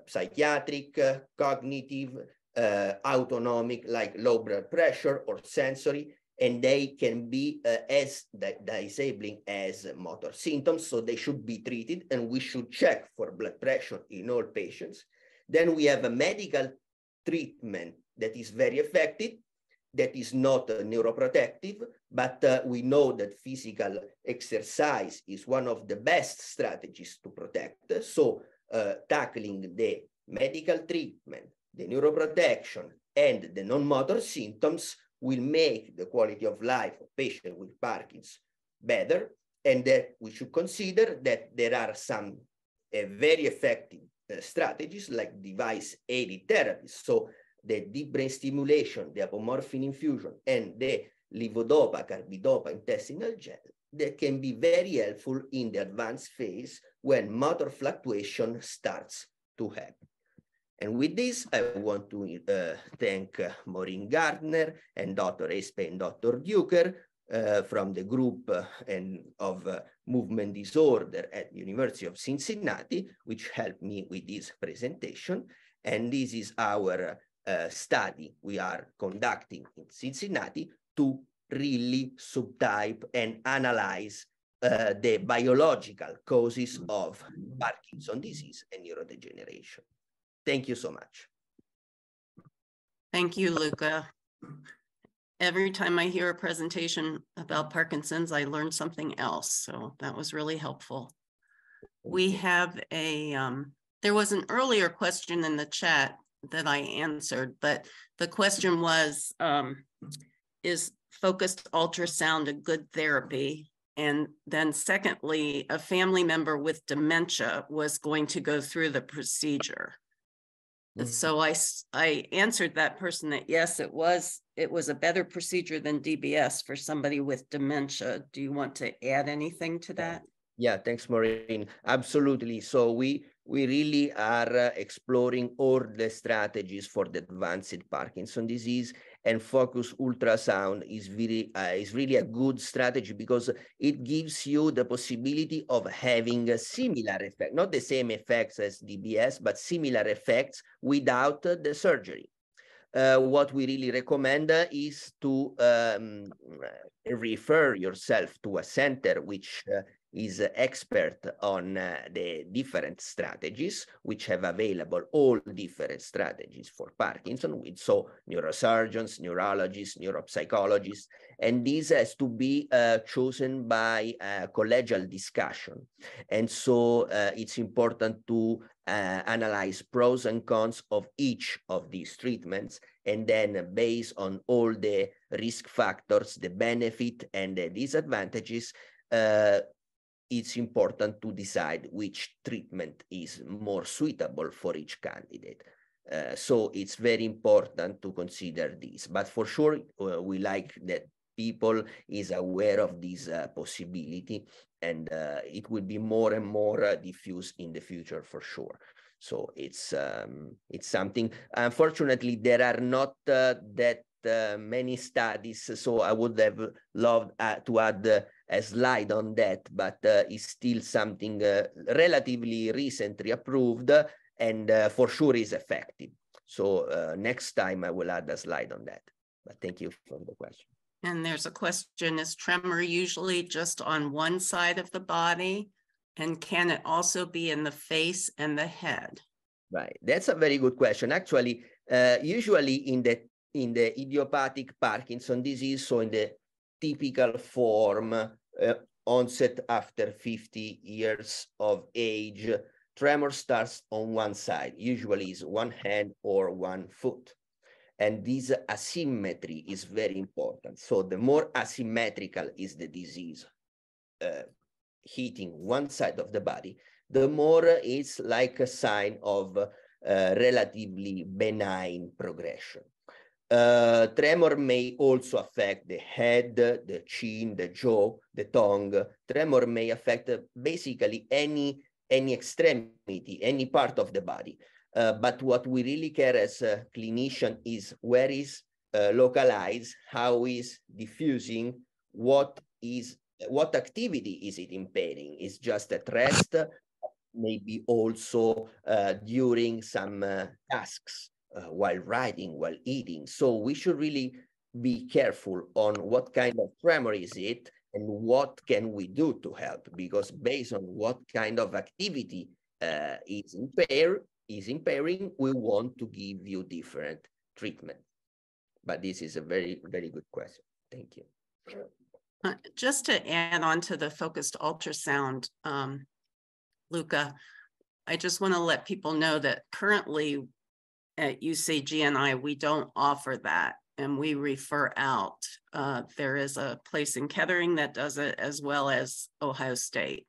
[SPEAKER 3] psychiatric, cognitive, autonomic, like low blood pressure or sensory, and they can be as disabling as motor symptoms, so they should be treated, and we should check for blood pressure in all patients. Then we have a medical treatment that is very effective, that is not neuroprotective, but we know that physical exercise is one of the best strategies to protect. So tackling the medical treatment, the neuroprotection, and the non-motor symptoms will make the quality of life of patients with Parkinson's better, and that we should consider that there are some very effective strategies like device-aided therapies. So the deep brain stimulation, the apomorphine infusion, and the levodopa, carbidopa intestinal gel that can be very helpful in the advanced phase when motor fluctuation starts to happen. And with this, I want to thank Maureen Gardner and Dr. Espe and Dr. Duker from the group of movement disorder at the University of Cincinnati, which helped me with this presentation. And this is our study we are conducting in Cincinnati to really subtype and analyze the biological causes of Parkinson's disease and neurodegeneration. Thank you so much.
[SPEAKER 2] Thank you, Luca. Every time I hear a presentation about Parkinson's, I learn something else. So that was really helpful. We have a, there was an earlier question in the chat that I answered, but the question was, is focused ultrasound a good therapy? And then secondly, a family member with dementia was going to go through the procedure. So I answered that person that yes, it was a better procedure than DBS for somebody with dementia. Do you want to add anything to that?
[SPEAKER 3] Yeah, thanks, Maureen. Absolutely. So we really are exploring all the strategies for the advanced Parkinson's disease, and focused ultrasound is really a good strategy because it gives you the possibility of having a similar effect, not the same effects as DBS, but similar effects without the surgery. What we really recommend is to refer yourself to a center which is expert on the different strategies, which have available all different strategies for Parkinson, with so neurosurgeons, neurologists, neuropsychologists, and this has to be chosen by collegial discussion. And so it's important to analyze pros and cons of each of these treatments, and then based on all the risk factors, the benefit and the disadvantages, it's important to decide which treatment is more suitable for each candidate. So it's very important to consider this, but for sure, we like that people is aware of this possibility, and it will be more and more diffused in the future for sure. So it's something. Unfortunately, there are not that many studies, so I would have loved to add a slide on that, but it's still something relatively recently approved, and for sure is effective. So next time I will add a slide on that. But thank you for the question.
[SPEAKER 2] And there's a question, is tremor usually just on one side of the body? And can it also be in the face and the head?
[SPEAKER 3] Right, that's a very good question. Actually, usually in the idiopathic Parkinson's disease, so in the typical form, onset after 50 years of age, tremor starts on one side, usually is one hand or one foot. And this asymmetry is very important. So the more asymmetrical is the disease hitting one side of the body, the more it's like a sign of relatively benign progression. Tremor may also affect the head, the chin, the jaw, the tongue. Tremor may affect basically any extremity, any part of the body. But what we really care as a clinician is where is localized, how is diffusing, what activity is it impairing? Is just at rest, maybe also during some tasks, while riding, while eating. So we should really be careful on what kind of tremor is it and what can we do to help, because based on what kind of activity is impairing, we want to give you different treatment. But this is a very, very good question. Thank you.
[SPEAKER 2] Just to add on to the focused ultrasound, Luca, I just want to let people know that currently at UCGNI, we don't offer that, and we refer out. There is a place in Kettering that does it, as well as Ohio State.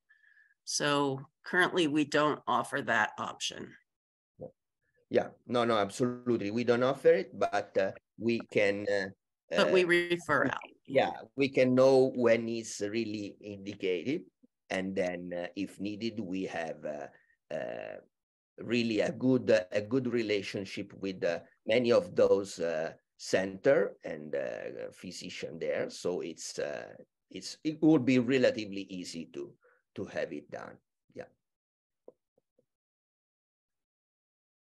[SPEAKER 2] So currently we don't offer that option.
[SPEAKER 3] Yeah, no, absolutely. We don't offer it, but we can.
[SPEAKER 2] But we refer out.
[SPEAKER 3] Yeah, we can know when it's really indicated. And then if needed, we have really a good relationship with many of those center and physician there. So it would be relatively easy to have it done. Yeah.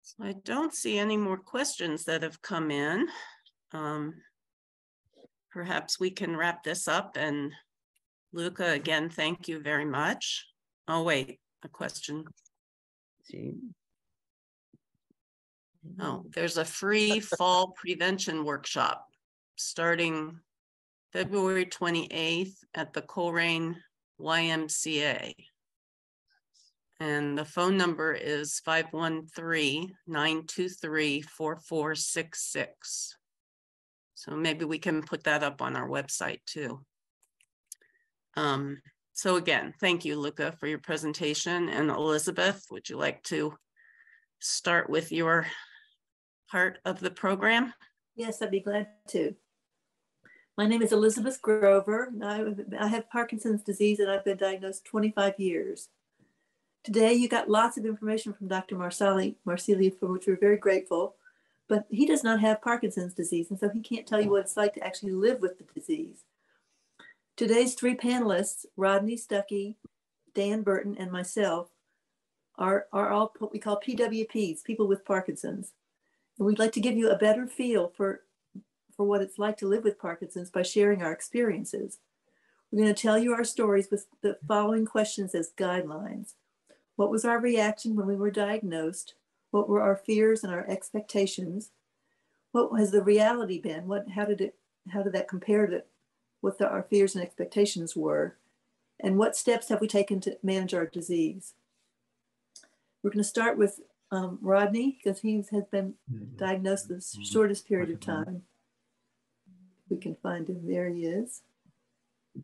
[SPEAKER 2] So I don't see any more questions that have come in. Perhaps we can wrap this up. And Luca, again, thank you very much. Oh, wait, a question.
[SPEAKER 3] See?
[SPEAKER 2] Oh, there's a free fall prevention workshop starting February 28th at the Coleraine YMCA. And the phone number is 513-923-4466. So maybe we can put that up on our website too. So again, thank you, Luca, for your presentation. And Elizabeth, would you like to start with your part of the program?
[SPEAKER 5] Yes, I'd be glad to. My name is Elizabeth Grover, and I have Parkinson's disease, and I've been diagnosed 25 years. Today, you got lots of information from Dr. Marsili, for which we're very grateful, but he does not have Parkinson's disease, and so he can't tell you what it's like to actually live with the disease. Today's three panelists, Rodney Stuckey, Dan Burton, and myself, are all what we call PWPs, people with Parkinson's. And we'd like to give you a better feel for what it's like to live with Parkinson's by sharing our experiences. We're going to tell you our stories with the following questions as guidelines. What was our reaction when we were diagnosed? What were our fears and our expectations? What has the reality been? How did that compare to what our fears and expectations were? And what steps have we taken to manage our disease? We're going to start with Rodney, because he has been diagnosed the shortest period of time. We can find him. There he is.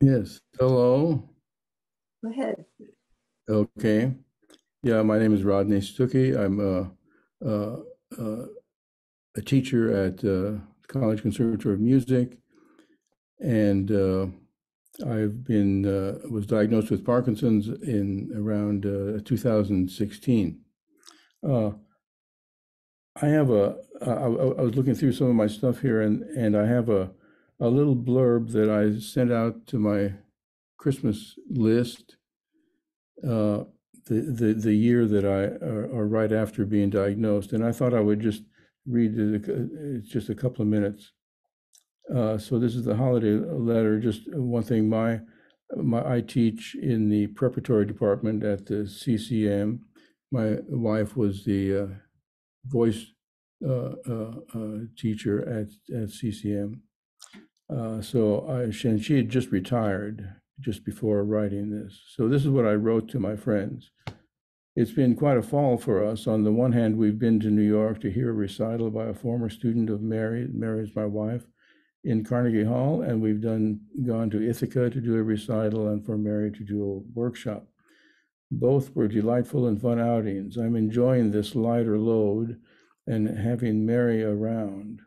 [SPEAKER 6] Yes. Hello.
[SPEAKER 5] Go ahead.
[SPEAKER 6] Okay. Yeah, my name is Rodney Stuckey. I'm a teacher at College Conservatory of Music, and I've been was diagnosed with Parkinson's in around 2016. I have I was looking through some of my stuff here, and I have a little blurb that I sent out to my Christmas list the year that or right after being diagnosed, and I thought I would just read it's just a couple of minutes. So this is the holiday letter. Just one thing, I teach in the preparatory department at the CCM. My wife was the voice teacher at CCM. And she had just retired just before writing this. So this is what I wrote to my friends. It's been quite a fall for us. On the one hand, we've been to New York to hear a recital by a former student of Mary. Mary is my wife, in Carnegie Hall, and we've gone to Ithaca to do a recital and for Mary to do a workshop. Both were delightful and fun outings. I'm enjoying this lighter load and having Mary around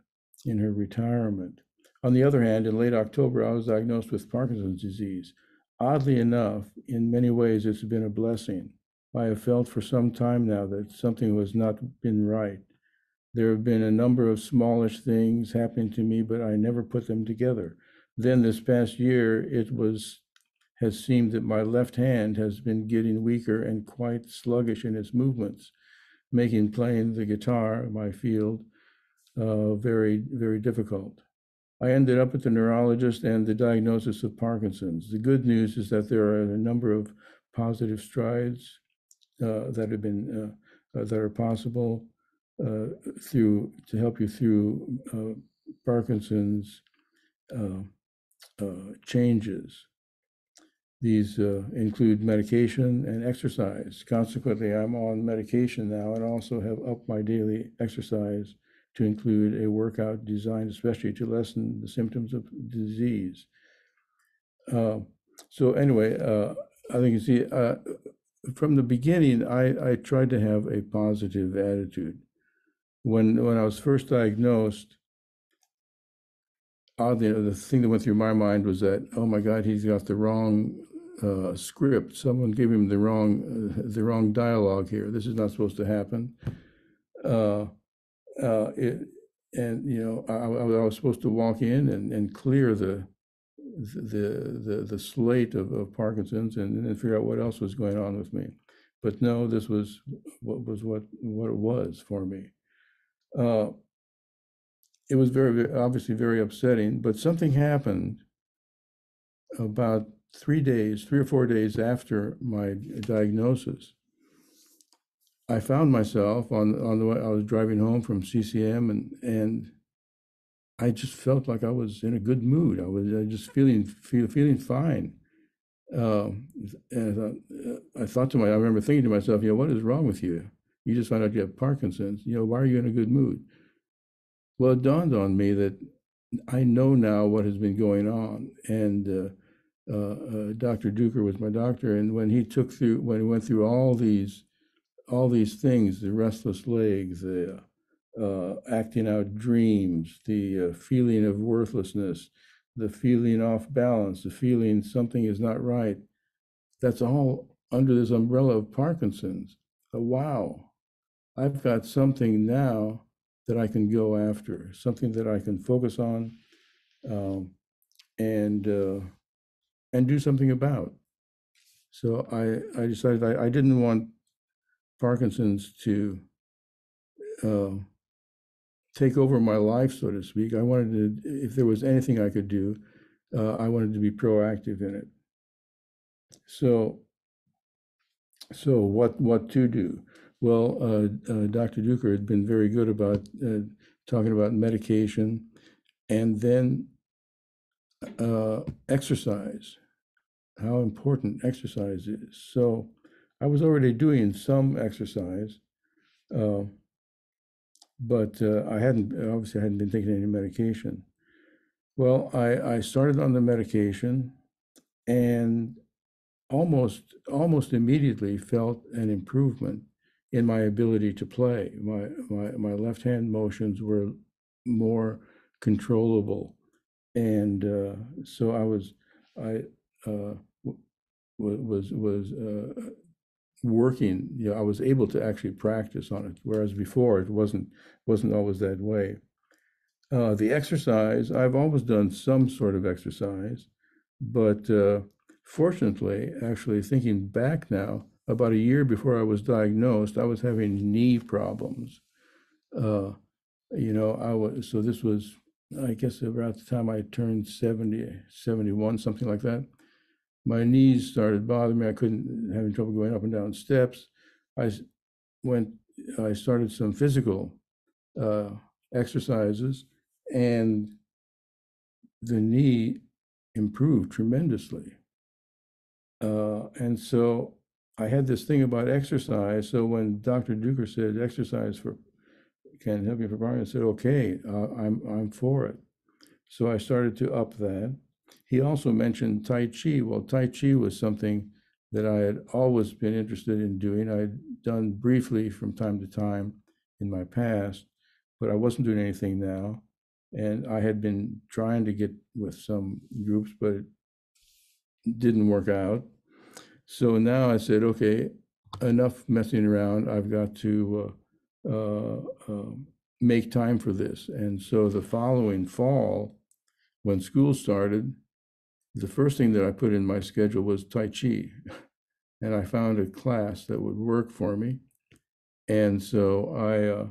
[SPEAKER 6] in her retirement. On the other hand, in late October, I was diagnosed with Parkinson's disease. Oddly enough, in many ways, it's been a blessing. I have felt for some time now that something was not been right. There have been a number of smallish things happening to me, but I never put them together. Then this past year, has seemed that my left hand has been getting weaker and quite sluggish in its movements, making playing the guitar, my field, very, very difficult. I ended up at the neurologist and the diagnosis of Parkinson's. The good news is that there are a number of positive strides that have been that are possible to help you through Parkinson's changes. These include medication and exercise. Consequently, I'm on medication now and also have upped my daily exercise to include a workout designed especially to lessen the symptoms of disease. So anyway, I think you see, from the beginning, I tried to have a positive attitude. When I was first diagnosed, oddly, the thing that went through my mind was that, oh my God, he's got the wrong script. Someone gave him the wrong dialogue here. This is not supposed to happen. And you know, I was supposed to walk in and clear the slate of Parkinson's and then figure out what else was going on with me. But no, this was what it was for me. It was very obviously very upsetting, but something happened about 3 or 4 days after my diagnosis. I found myself on the way I was driving home from CCM, and I just felt like I was in a good mood. I was just feeling fine. And I thought I remember thinking to myself, you know, what is wrong with you? You just found out you have Parkinson's. You know, why are you in a good mood? Well, it dawned on me that I know now what has been going on, and Dr. Duker was my doctor, and when he went through all these things, the restless legs, the acting out dreams, the feeling of worthlessness, the feeling off balance, the feeling something is not right, that's all under this umbrella of Parkinson's. Wow, I've got something now that I can go after, something that I can focus on and do something about. So I decided I didn't want Parkinson's to take over my life, so to speak. I wanted to, if there was anything I could do, I wanted to be proactive in it. So what to do? Well, Dr. Duker had been very good about talking about medication and then exercise, how important exercise is. So I was already doing some exercise, but I hadn't been taking any medication. Well, I started on the medication and almost immediately felt an improvement in my ability to play. My left hand motions were more controllable, and so I was working. You know, I was able to actually practice on it, whereas before it wasn't always that way. The exercise, I've always done some sort of exercise, but fortunately, actually thinking back now, about a year before I was diagnosed, I was having knee problems. You know, so this was, I guess, about the time I turned 70, 71, something like that. My knees started bothering me. Having trouble going up and down steps. I started some physical exercises, and the knee improved tremendously. And so I had this thing about exercise. So when Dr. Duker said exercise can help you for Parkinson's, I said, okay, I'm for it. So I started to up that. He also mentioned Tai Chi. Well, Tai Chi was something that I had always been interested in doing. I'd done briefly from time to time in my past, but I wasn't doing anything now. And I had been trying to get with some groups, but it didn't work out. So now I said, okay, enough messing around. I've got to make time for this. And so the following fall, when school started, the first thing that I put in my schedule was Tai Chi. And I found a class that would work for me. And so I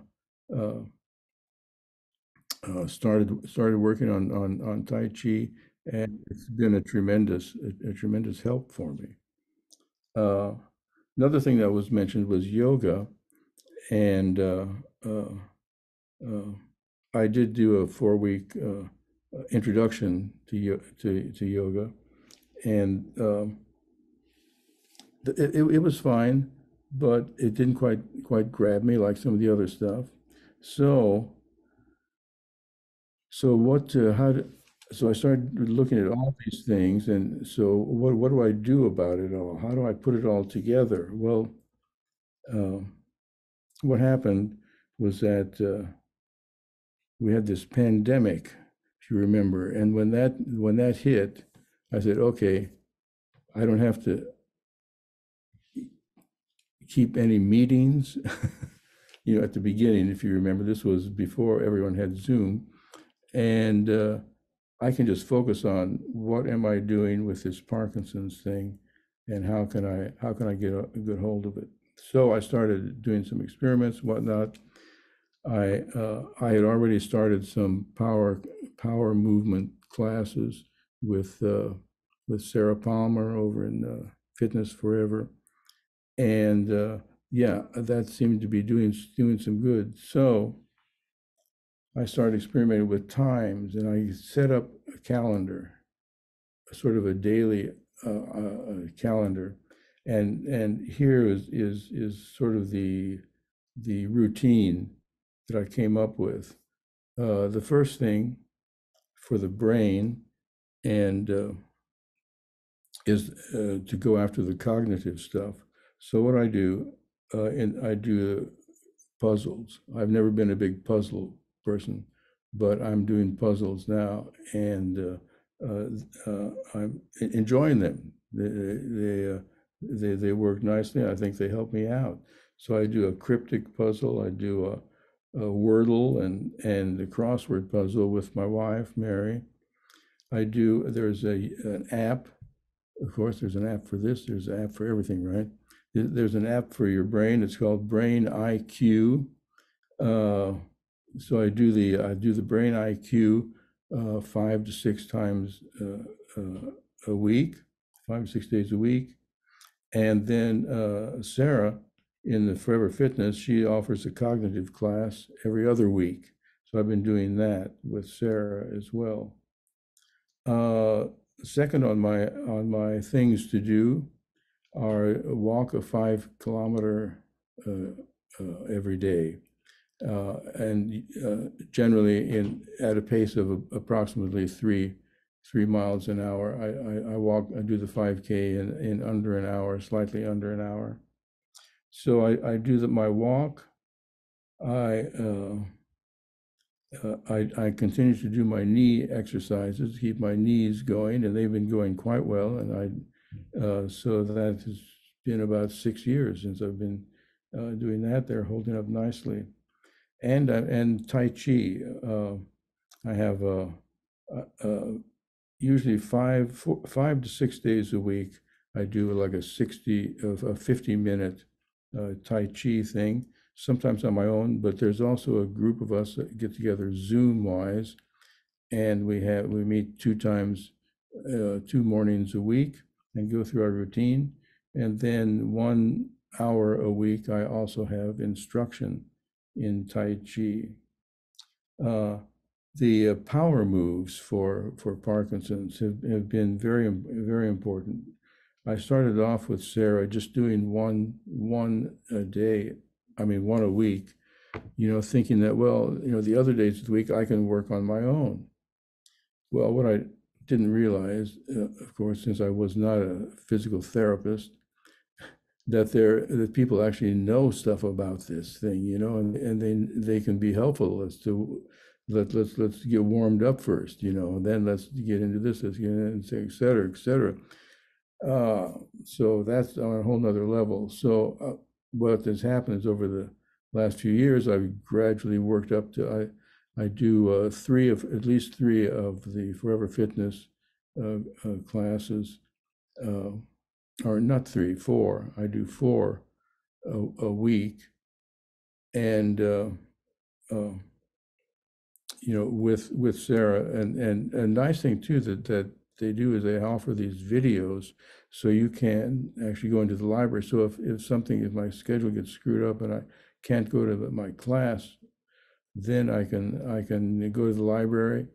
[SPEAKER 6] started working on Tai Chi, and it's been a tremendous help for me. Another thing that was mentioned was yoga, and I did do a 4-week introduction to yoga, and it was fine, but it didn't quite grab me like some of the other stuff. So I started looking at all these things, and so what do I do about it all? How do I put it all together? Well, what happened was that we had this pandemic, if you remember, and when that hit, I said, okay, I don't have to keep any meetings. At the beginning, if you remember, this was before everyone had Zoom, and I can just focus on what am I doing with this Parkinson's thing, and how can I get a good hold of it. So I started doing some experiments, whatnot. I had already started some power movement classes with Sarah Palmer over in Fitness Forever, and yeah, that seemed to be doing some good. So I started experimenting with times, and I set up a calendar, sort of a daily calendar, and here is sort of the routine that I came up with. The first thing for the brain and is to go after the cognitive stuff. So what I do, and I do puzzles. I've never been a big puzzle person, but I'm doing puzzles now, and I'm enjoying them. They work nicely. I think they help me out. So I do a cryptic puzzle. I do a Wordle and a crossword puzzle with my wife, Mary. There's an app. Of course, there's an app for this. There's an app for everything, right? There's an app for your brain. It's called Brain IQ. So I do the Brain IQ 5 to 6 times a week, 5 to 6 days a week. And then Sarah in the Forever Fitness, she offers a cognitive class every other week. So I've been doing that with Sarah as well. Second on my things to do are walk a 5-kilometer every day, and generally at a pace of approximately 3 miles an hour. I do the 5K in under an hour, slightly under an hour. So I do my walk. I continue to do my knee exercises, keep my knees going, and they've been going quite well. And so that has been about 6 years since I've been doing that. They're holding up nicely. And Tai Chi. I have usually 5 to 6 days a week. I do like a 50-minute Tai Chi thing, sometimes on my own, but there's also a group of us that get together Zoom-wise, and we meet 2 mornings a week and go through our routine. And then 1 hour a week, I also have instruction in Tai Chi. The power moves for Parkinson's have been very, very important. I started off with Sarah just doing one a day, one a week, thinking that, well, the other days of the week I can work on my own. Well, what I didn't realize, of course, since I was not a physical therapist, that people actually know stuff about this thing, and they can be helpful as to let's get warmed up first, and then let's get into this, let's get into, et cetera, et cetera. So that's on a whole nother level. So what has happened is over the last few years, I've gradually worked up to, I do at least three of the Forever Fitness classes, or not three, four. I do four a week. And, with Sarah, and a nice thing too that they do is they offer these videos so you can actually go into the library. So if my schedule gets screwed up and I can't go to my class, then I can go to the library,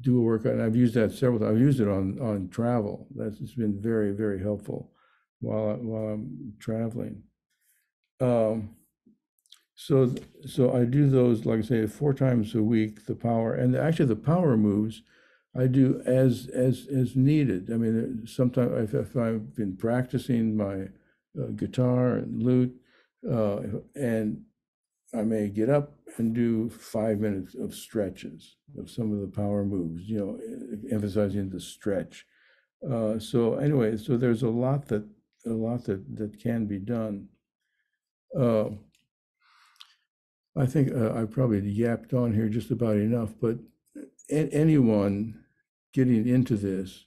[SPEAKER 6] do a workout. And I've used that several times. I've used it on travel. It's been very, very helpful while I'm traveling. So I do those, like I say, 4 times a week, the power, and actually the power moves I do as needed. I mean, sometimes if I've been practicing my guitar and lute, and I may get up and do 5 minutes of stretches of some of the power moves, emphasizing the stretch. So anyway, so there's a lot that can be done. I think I probably yapped on here just about enough, but anyone getting into this,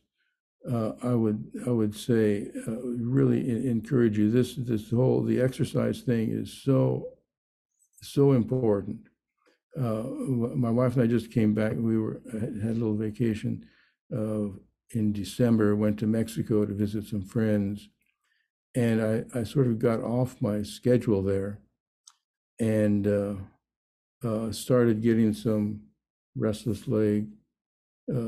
[SPEAKER 6] I would say really encourage you. The exercise thing is so important. My wife and I just came back. We had a little vacation in December. Went to Mexico to visit some friends, and I sort of got off my schedule there, and started getting some restless leg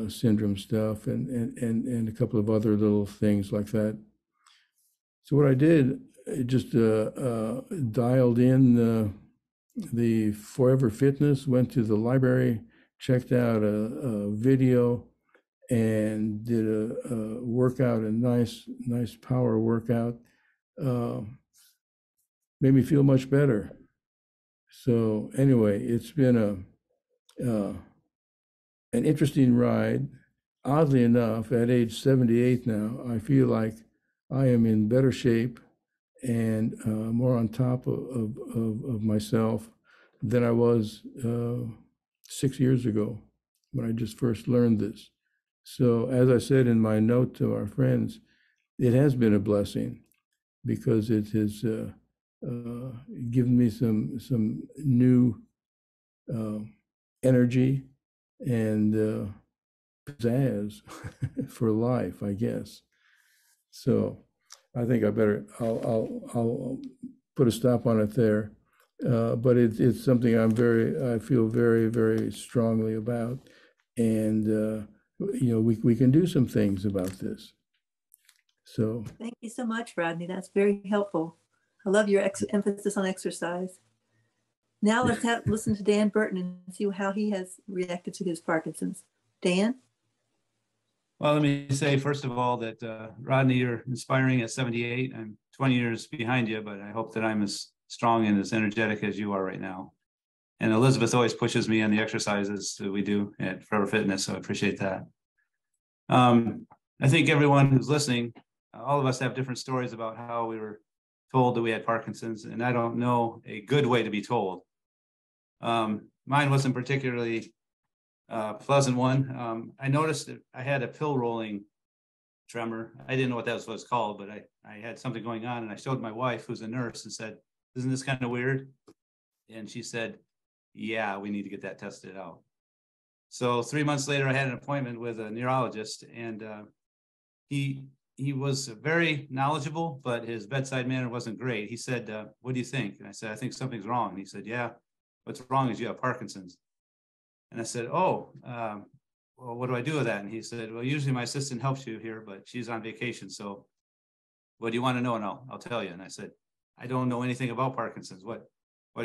[SPEAKER 6] syndrome stuff, and a couple of other little things like that. So what I did, I just dialed in the Forever Fitness, went to the library, checked out a video, and did a workout, a nice power workout. Made me feel much better. So anyway, it's been an interesting ride. Oddly enough, at age 78 now, I feel like I am in better shape and more on top of myself than I was 6 years ago when I just first learned this. So as I said in my note to our friends, it has been a blessing because it has given me some new energy and pizzazz for life, I guess. So I think I'll put a stop on it there. But it's something I feel very, very strongly about, and we can do some things about this. So
[SPEAKER 5] thank you so much, Rodney. That's very helpful. I love your emphasis on exercise. Now let's listen to Dan Burton and see how he has reacted to his Parkinson's. Dan?
[SPEAKER 7] Well, let me say, first of all, that Rodney, you're inspiring at 78. I'm 20 years behind you, but I hope that I'm as strong and as energetic as you are right now. And Elizabeth always pushes me on the exercises that we do at Forever Fitness, so I appreciate that. I think everyone who's listening, all of us have different stories about how we were told that we had Parkinson's, and I don't know a good way to be told. Mine wasn't particularly pleasant one. I noticed that I had a pill rolling tremor. I didn't know what that was called, but I had something going on, and I showed my wife, who's a nurse, and said, "Isn't this kind of weird?" And she said, "Yeah, we need to get that tested out." So 3 months later, I had an appointment with a neurologist, and he was very knowledgeable, but his bedside manner wasn't great. He said, "What do you think?" And I said, "I think something's wrong." And he said, "Yeah, what's wrong is you have Parkinson's." And I said, "Oh, well, what do I do with that?" And he said, "Well, usually my assistant helps you here, but she's on vacation. So what do you want to know? And I'll tell you." And I said, "I don't know anything about Parkinson's. What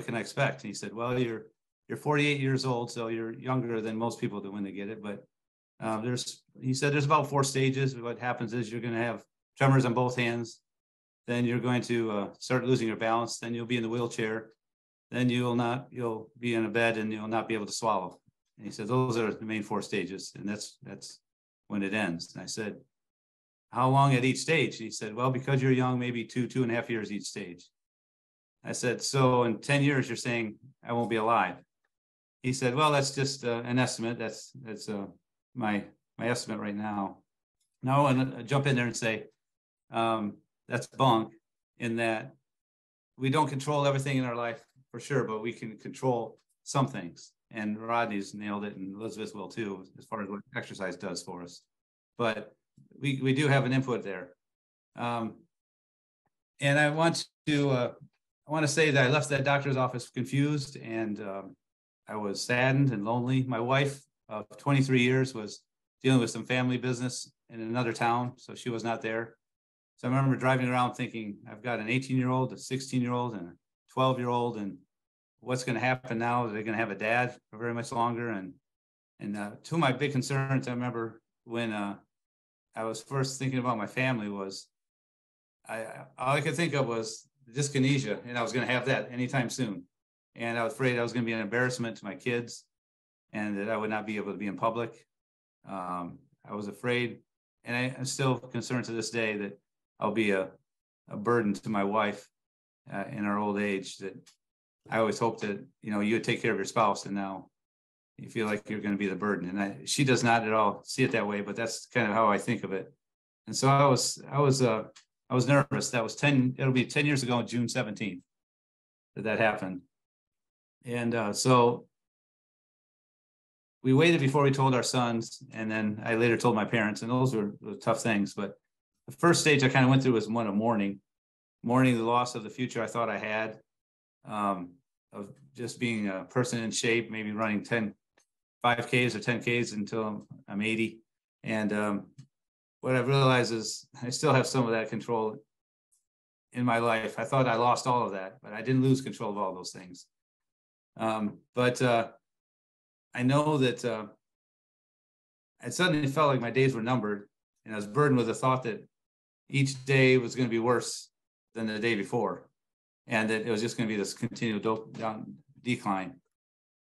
[SPEAKER 7] can I expect?" And he said, "Well, you're 48 years old, so you're younger than most people when they get it. But he said there's about 4 stages. What happens is you're going to have tremors on both hands. Then you're going to start losing your balance. Then you'll be in the wheelchair. Then you'll be in a bed and you'll not be able to swallow." And he said, "Those are the main 4 stages. And that's when it ends." And I said, how long at each stage? He said, well, because you're young, maybe 2.5 years each stage. I said, so in 10 years, you're saying I won't be alive. He said, well, that's just an estimate. That's my estimate right now. Now I want to jump in there and say, that's bunk, in that we don't control everything in our life for sure, but we can control some things. And Rodney's nailed it, and Elizabeth will too, as far as what exercise does for us. But we do have an input there. And I want to say that I left that doctor's office confused, and I was saddened and lonely. My wife of 23 years was dealing with some family business in another town, so she was not there. So I remember driving around thinking, I've got an 18-year-old, a 16-year-old, and a 12-year-old, and what's going to happen now? Are they going to have a dad for very much longer? And two of my big concerns, I remember when I was first thinking about my family, was all I could think of was dyskinesia, and I was going to have that anytime soon. And I was afraid I was going to be an embarrassment to my kids, and that I would not be able to be in public. I was afraid, and I'm still concerned to this day, that I'll be a burden to my wife in our old age. That I always hoped that, you know, you would take care of your spouse, and now you feel like you're going to be the burden. And she does not at all see it that way, but that's kind of how I think of it. And so I was nervous. That was it'll be 10 years ago on June 17th that happened. And so we waited before we told our sons, and then I later told my parents, and those were tough things. But the first stage I kind of went through was one of mourning the loss of the future I thought I had, of just being a person in shape, maybe running 5Ks or 10Ks until I'm 80. And what I've realized is I still have some of that control in my life. I thought I lost all of that, but I didn't lose control of all those things. But I know that I suddenly felt like my days were numbered, and I was burdened with the thought that each day was going to be worse than the day before, and that it was just going to be this continual decline.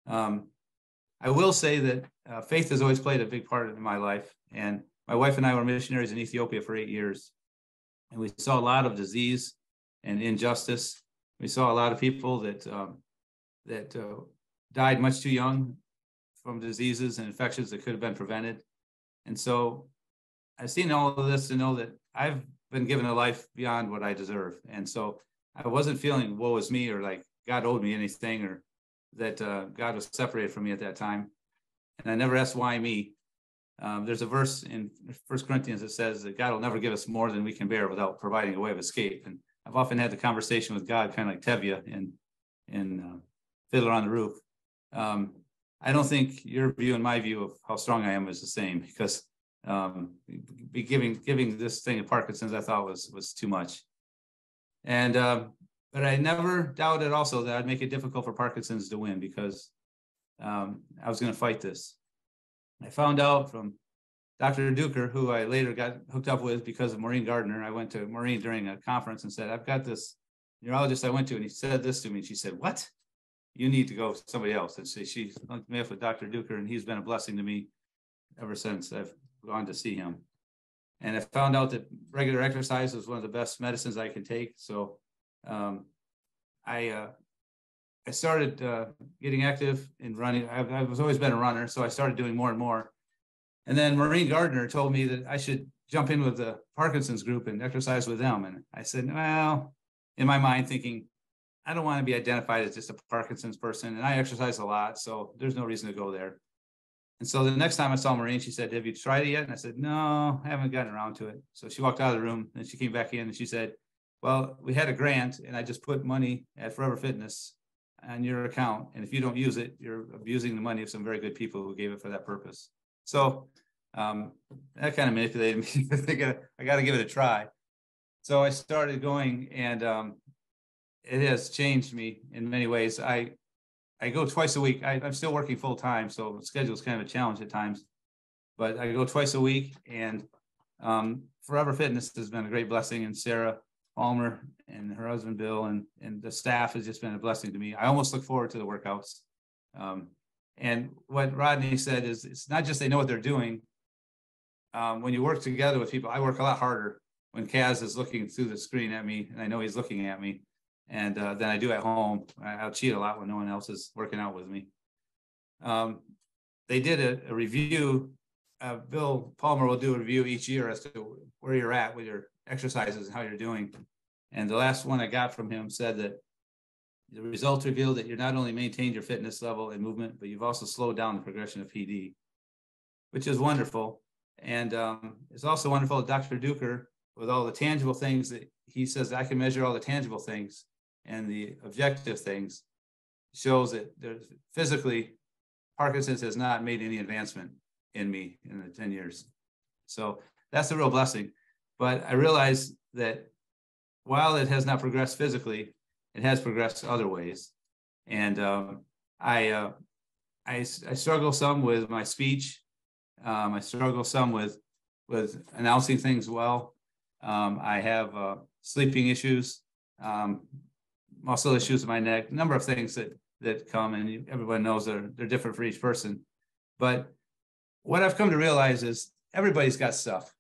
[SPEAKER 7] I will say that faith has always played a big part in my life, and my wife and I were missionaries in Ethiopia for 8 years, and we saw a lot of disease and injustice. We saw a lot of people that died much too young from diseases and infections that could have been prevented. And so I've seen all of this to know that I've been given a life beyond what I deserve. And so I wasn't feeling woe is me, or like God owed me anything, or that God was separated from me at that time. And I never asked why me. There's a verse in 1 Corinthians that says that God will never give us more than we can bear without providing a way of escape. And I've often had the conversation with God, kind of like Tevye in Fiddler on the Roof. I don't think your view and my view of how strong I am is the same, because giving this thing of Parkinson's, I thought was too much. And but I never doubted also that I'd make it difficult for Parkinson's to win, because I was going to fight this. I found out from Dr. Duker, who I later got hooked up with because of Maureen Gardner. I went to Maureen during a conference and said, I've got this neurologist I went to, and he said this to me. And she said, what? You need to go with somebody else. And so she hooked me up with Dr. Duker, and he's been a blessing to me ever since I've gone to see him. And I found out that regular exercise was one of the best medicines I can take. So I started getting active in running. I've always been a runner, so I started doing more and more. And then Maureen Gardner told me that I should jump in with the Parkinson's group and exercise with them. And I said, well, in my mind thinking, I don't want to be identified as just a Parkinson's person, and I exercise a lot, so there's no reason to go there. And so the next time I saw Maureen, she said, have you tried it yet? And I said, no, I haven't gotten around to it. So she walked out of the room, and she came back in, and she said, well, we had a grant, and I just put money at Forever Fitness on your account, and if you don't use it, you're abusing the money of some very good people who gave it for that purpose. So that kind of manipulated me. I got to give it a try. So I started going, and it has changed me in many ways. I go twice a week. I'm still working full time, so the schedule is kind of a challenge at times. But I go twice a week, and Forever Fitness has been a great blessing. And Sarah Palmer and her husband Bill and the staff has just been a blessing to me. I almost look forward to the workouts. And what Rodney said is, it's not just they know what they're doing. when you work together with people, I work a lot harder when Kaz is looking through the screen at me, and I know he's looking at me, and then I do at home. I'll cheat a lot when no one else is working out with me. They did a review. Bill Palmer will do a review each year as to where you're at with your exercises and how you're doing. And the last one I got from him said that the results revealed that you're not only maintained your fitness level and movement, but you've also slowed down the progression of PD, which is wonderful. And it's also wonderful that Dr. Duker, with all the tangible things that he says, I can measure all the tangible things and the objective things, shows that there's physically, Parkinson's has not made any advancement in me in the 10 years. So that's a real blessing. But I realize that while it has not progressed physically, it has progressed other ways. And I struggle some with my speech. I struggle some with announcing things well. I have sleeping issues, muscle issues in my neck, a number of things that come, and everyone knows they're different for each person. But what I've come to realize is everybody's got stuff.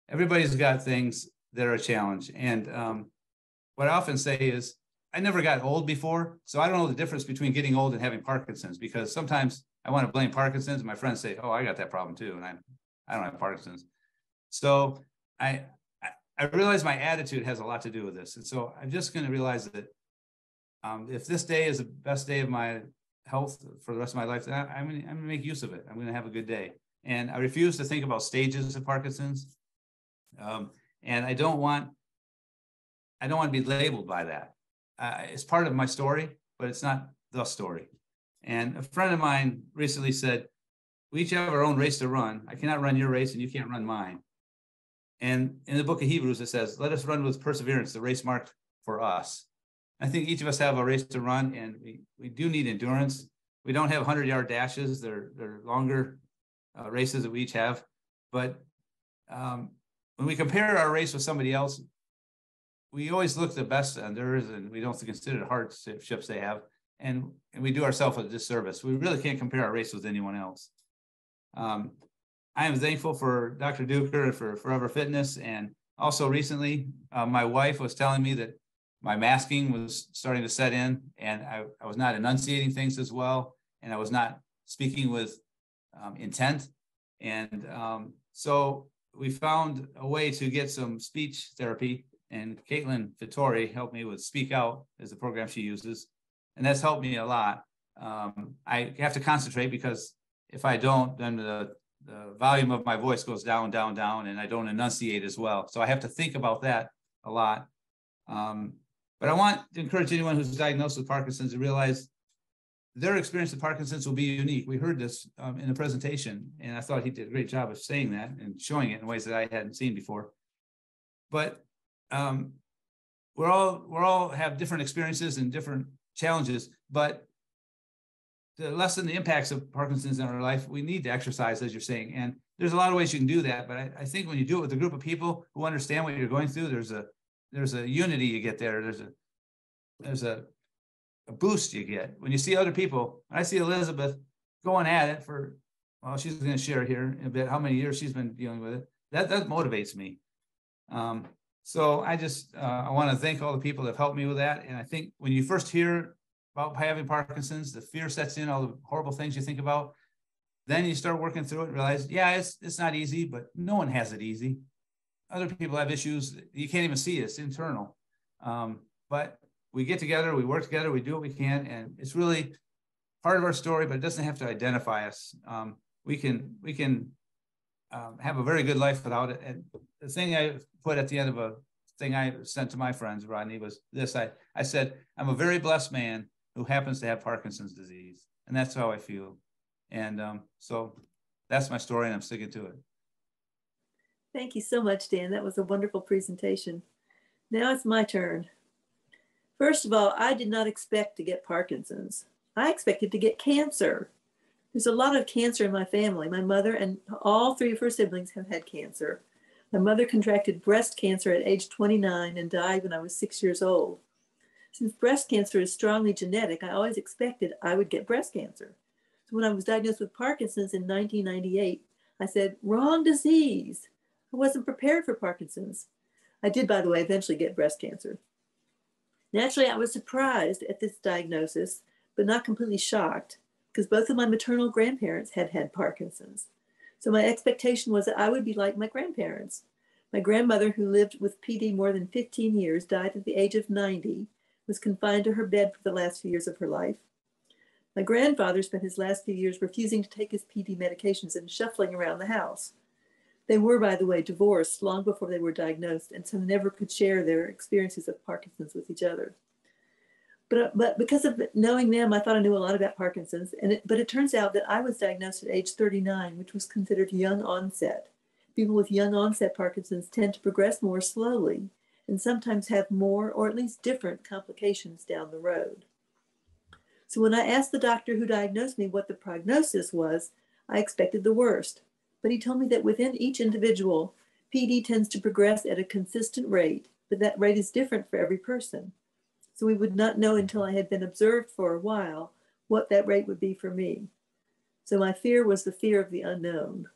[SPEAKER 7] Everybody's got things that are a challenge. And what I often say is, I never got old before, so I don't know the difference between getting old and having Parkinson's, because sometimes I want to blame Parkinson's, and my friends say, oh, I got that problem too, and I don't have Parkinson's. So I realize my attitude has a lot to do with this. And so I'm just going to realize that if this day is the best day of my health for the rest of my life, then I'm going to make use of it. I'm going to have a good day. And I refuse to think about stages of Parkinson's. And I don't want to be labeled by that. It's part of my story, but it's not the story. And a friend of mine recently said, we each have our own race to run. I cannot run your race and you can't run mine. And in the book of Hebrews, it says, let us run with perseverance, the race marked for us. I think each of us have a race to run, and we do need endurance. We don't have 100-yard dashes. They're longer races that we each have. But when we compare our race with somebody else, we always look the best on theirs, and we don't consider the hardships they have. And we do ourselves a disservice. We really can't compare our race with anyone else. I am thankful for Dr. Duker and for Forever Fitness. And also recently, my wife was telling me that my masking was starting to set in, and I was not enunciating things as well, and I was not speaking with intent. And so we found a way to get some speech therapy, and Caitlin Vittori helped me with Speak Out as the program she uses. And that's helped me a lot. I have to concentrate, because if I don't, then the volume of my voice goes down, down, down, and I don't enunciate as well. So I have to think about that a lot. But I want to encourage anyone who's diagnosed with Parkinson's to realize their experience of Parkinson's will be unique. We heard this in the presentation, and I thought he did a great job of saying that and showing it in ways that I hadn't seen before. But we all have different experiences and different challenges, but to lessen the impacts of Parkinson's in our life, we need to exercise, as you're saying. And there's a lot of ways you can do that, but I think when you do it with a group of people who understand what you're going through, there's a unity you get there. There's a boost you get when you see other people. I see Elizabeth going at it for, well, she's going to share here in a bit how many years she's been dealing with it. That motivates me. So I want to thank all the people that have helped me with that. And I think when you first hear about having Parkinson's, the fear sets in, all the horrible things you think about. Then you start working through it and realize, yeah, it's not easy, but no one has it easy. Other people have issues you can't even see. It's internal. But we get together, we work together, we do what we can, and it's really part of our story, but it doesn't have to identify us. We can have a very good life without it. And the thing I put at the end of a thing I sent to my friends, Rodney, was this. I said, I'm a very blessed man who happens to have Parkinson's disease. And that's how I feel. And so that's my story, and I'm sticking to it.
[SPEAKER 5] Thank you so much, Dan. That was a wonderful presentation. Now it's my turn. First of all, I did not expect to get Parkinson's. I expected to get cancer. There's a lot of cancer in my family. My mother and all three of her siblings have had cancer. My mother contracted breast cancer at age 29 and died when I was 6 years old. Since breast cancer is strongly genetic, I always expected I would get breast cancer. So when I was diagnosed with Parkinson's in 1998, I said, wrong disease. I wasn't prepared for Parkinson's. I did, by the way, eventually get breast cancer. Naturally, I was surprised at this diagnosis, but not completely shocked, because both of my maternal grandparents had had Parkinson's. So my expectation was that I would be like my grandparents. My grandmother, who lived with PD more than 15 years, died at the age of 90, was confined to her bed for the last few years of her life. My grandfather spent his last few years refusing to take his PD medications and shuffling around the house. They were, by the way, divorced long before they were diagnosed, and so never could share their experiences of Parkinson's with each other. But because of knowing them, I thought I knew a lot about Parkinson's, but it turns out that I was diagnosed at age 39, which was considered young onset. People with young onset Parkinson's tend to progress more slowly and sometimes have more or at least different complications down the road. So when I asked the doctor who diagnosed me what the prognosis was, I expected the worst. But he told me that within each individual, PD tends to progress at a consistent rate, but that rate is different for every person. So we would not know until I had been observed for a while what that rate would be for me. So my fear was the fear of the unknown.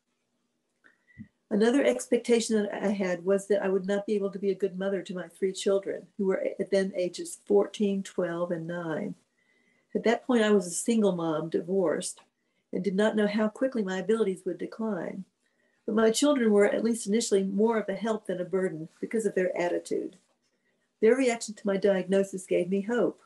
[SPEAKER 5] Another expectation that I had was that I would not be able to be a good mother to my 3 children, who were at then ages 14, 12, and 9. At that point, I was a single mom, divorced, and did not know how quickly my abilities would decline. But my children were, at least initially, more of a help than a burden because of their attitude. Their reaction to my diagnosis gave me hope.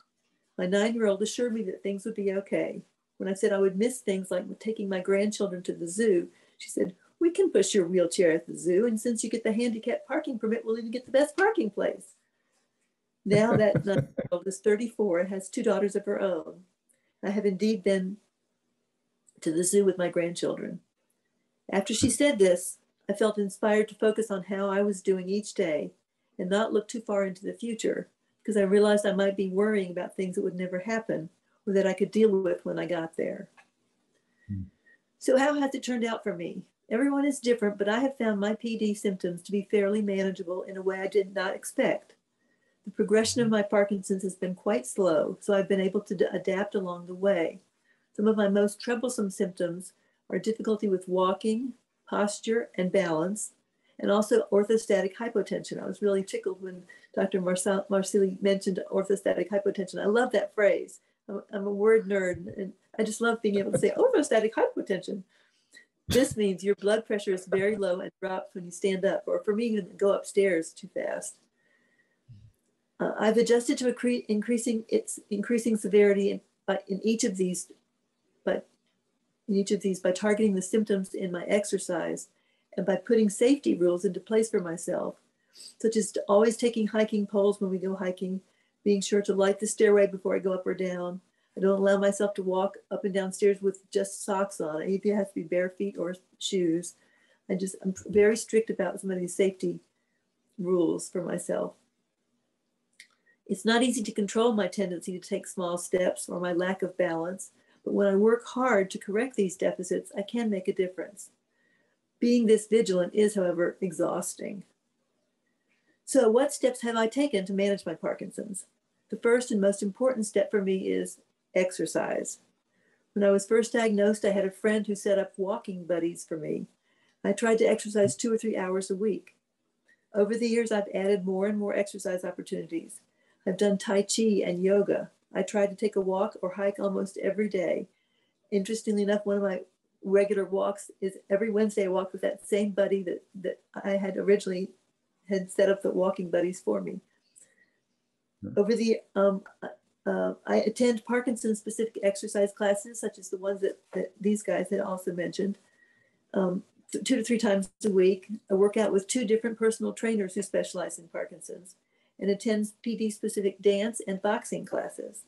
[SPEAKER 5] My 9-year-old assured me that things would be okay. When I said I would miss things like taking my grandchildren to the zoo, she said, "We can push your wheelchair at the zoo, and since you get the handicap parking permit, we'll even get the best parking place." Now that 9-year-old is 34 and has 2 daughters of her own. I have indeed been to the zoo with my grandchildren. After she said this, I felt inspired to focus on how I was doing each day and not look too far into the future, because I realized I might be worrying about things that would never happen or that I could deal with when I got there. So how has it turned out for me? Everyone is different, but I have found my PD symptoms to be fairly manageable in a way I did not expect. The progression of my Parkinson's has been quite slow, so I've been able to adapt along the way. Some of my most troublesome symptoms are difficulty with walking, posture, and balance, and also orthostatic hypotension. I was really tickled when Dr. Marsili mentioned orthostatic hypotension. I love that phrase. I'm a word nerd, and I just love being able to say orthostatic hypotension. This means your blood pressure is very low and drops when you stand up, or for me, you go upstairs too fast. I've adjusted to increasing severity in each of these by targeting the symptoms in my exercise and by putting safety rules into place for myself, such as always taking hiking poles when we go hiking, being sure to light the stairway before I go up or down. I don't allow myself to walk up and down stairs with just socks on. It either has to be bare feet or shoes. I'm very strict about some of these safety rules for myself. It's not easy to control my tendency to take small steps or my lack of balance, but when I work hard to correct these deficits, I can make a difference. Being this vigilant is, however, exhausting. So what steps have I taken to manage my Parkinson's? The first and most important step for me is exercise. When I was first diagnosed, I had a friend who set up walking buddies for me. I tried to exercise 2 or 3 hours a week. Over the years, I've added more and more exercise opportunities. I've done Tai Chi and yoga. I try to take a walk or hike almost every day. Interestingly enough, one of my regular walks is every Wednesday I walk with that same buddy that I had originally had set up the walking buddies for me. Over the I attend Parkinson specific exercise classes, such as the ones that these guys had also mentioned, 2 to 3 times a week. I work out with 2 different personal trainers who specialize in Parkinson's, and attends PD-specific dance and boxing classes.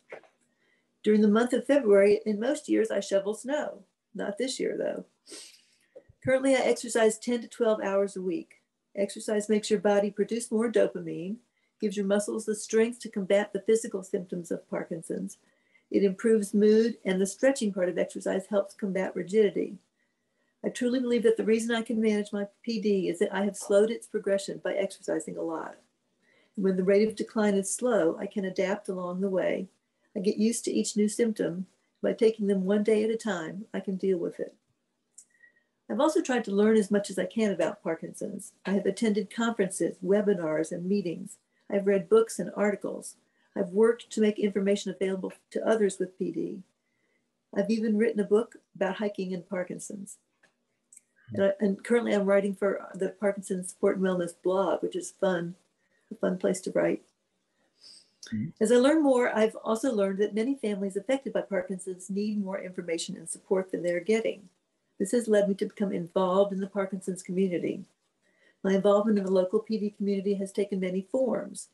[SPEAKER 5] During the month of February, in most years, I shovel snow. Not this year, though. Currently, I exercise 10 to 12 hours a week. Exercise makes your body produce more dopamine, gives your muscles the strength to combat the physical symptoms of Parkinson's. It improves mood, and the stretching part of exercise helps combat rigidity. I truly believe that the reason I can manage my PD is that I have slowed its progression by exercising a lot. When the rate of decline is slow, I can adapt along the way. I get used to each new symptom. By taking them one day at a time, I can deal with it. I've also tried to learn as much as I can about Parkinson's. I have attended conferences, webinars, and meetings. I've read books and articles. I've worked to make information available to others with PD. I've even written a book about hiking and Parkinson's. And currently I'm writing for the Parkinson's Support and Wellness blog, which is fun, a fun place to write. As I learn more, I've also learned that many families affected by Parkinson's need more information and support than they're getting. This has led me to become involved in the Parkinson's community. My involvement in the local PD community has taken many forms.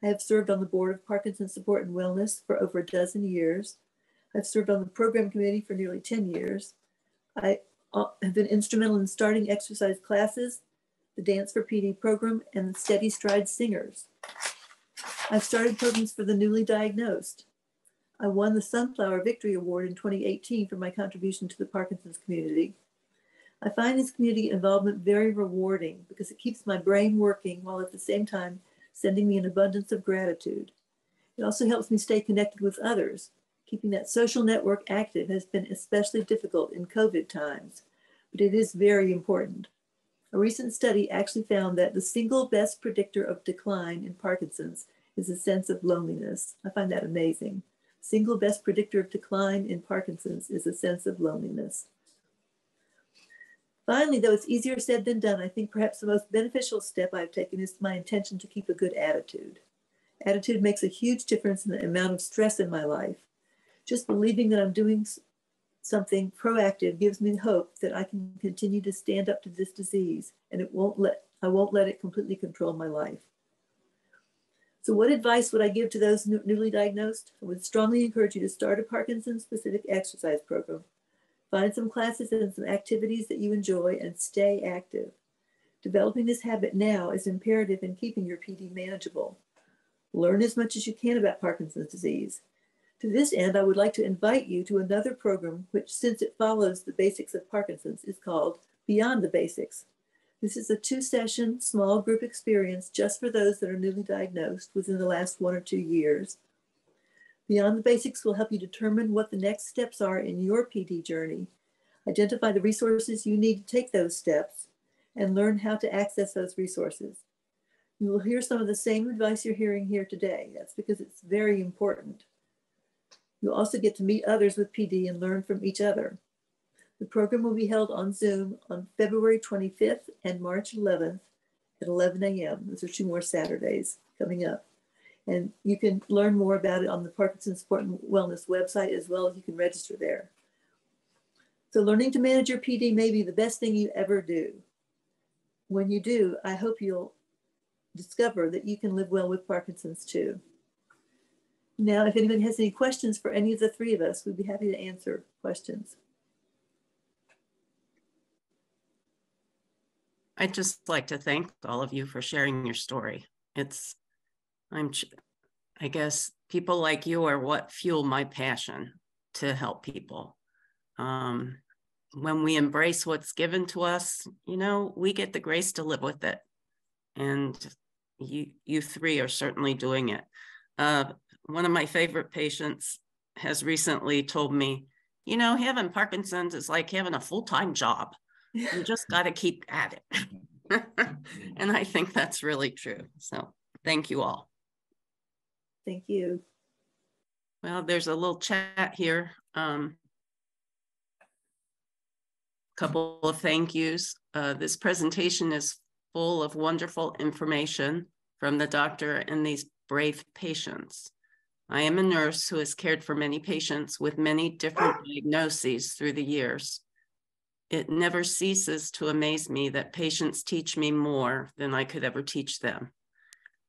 [SPEAKER 5] I have served on the board of Parkinson's Support and Wellness for over a dozen years. I've served on the program committee for nearly 10 years. I have been instrumental in starting exercise classes, the Dance for PD program, and the Steady Stride Singers. I've started programs for the newly diagnosed. I won the Sunflower Victory Award in 2018 for my contribution to the Parkinson's community. I find this community involvement very rewarding because it keeps my brain working while at the same time sending me an abundance of gratitude. It also helps me stay connected with others. Keeping that social network active has been especially difficult in COVID times, but it is very important. A recent study actually found that the single best predictor of decline in Parkinson's is a sense of loneliness. I find that amazing. Single best predictor of decline in Parkinson's is a sense of loneliness. Finally, though it's easier said than done, I think perhaps the most beneficial step I've taken is my intention to keep a good attitude. Attitude makes a huge difference in the amount of stress in my life. Just believing that I'm doing something proactive gives me hope that I can continue to stand up to this disease, and I won't let it completely control my life. So what advice would I give to those newly diagnosed? I would strongly encourage you to start a Parkinson-specific exercise program. Find some classes and some activities that you enjoy and stay active. Developing this habit now is imperative in keeping your PD manageable. Learn as much as you can about Parkinson's disease. To this end, I would like to invite you to another program which, since it follows the basics of Parkinson's, is called Beyond the Basics. This is a 2-session small group experience just for those that are newly diagnosed within the last 1 or 2 years. Beyond the Basics will help you determine what the next steps are in your PD journey, identify the resources you need to take those steps, and learn how to access those resources. You will hear some of the same advice you're hearing here today. That's because it's very important. You'll also get to meet others with PD and learn from each other. The program will be held on Zoom on February 25th and March 11th at 11 a.m. Those are 2 more Saturdays coming up. And you can learn more about it on the Parkinson's Support and Wellness website, as well as you can register there. So learning to manage your PD may be the best thing you ever do. When you do, I hope you'll discover that you can live well with Parkinson's too. Now, if anybody has any questions for any of the 3 of us, we'd be happy to answer questions.
[SPEAKER 2] I'd just like to thank all of you for sharing your story. I guess people like you are what fuel my passion to help people. When we embrace what's given to us, you know, we get the grace to live with it. And you 3 are certainly doing it. One of my favorite patients has recently told me, you know, having Parkinson's is like having a full-time job. You just got to keep at it. And I think that's really true. So thank you all.
[SPEAKER 5] Thank you.
[SPEAKER 2] Well, there's a little chat here. Couple of thank yous. This presentation is full of wonderful information from the doctor and these brave patients. I am a nurse who has cared for many patients with many different diagnoses through the years. It never ceases to amaze me that patients teach me more than I could ever teach them.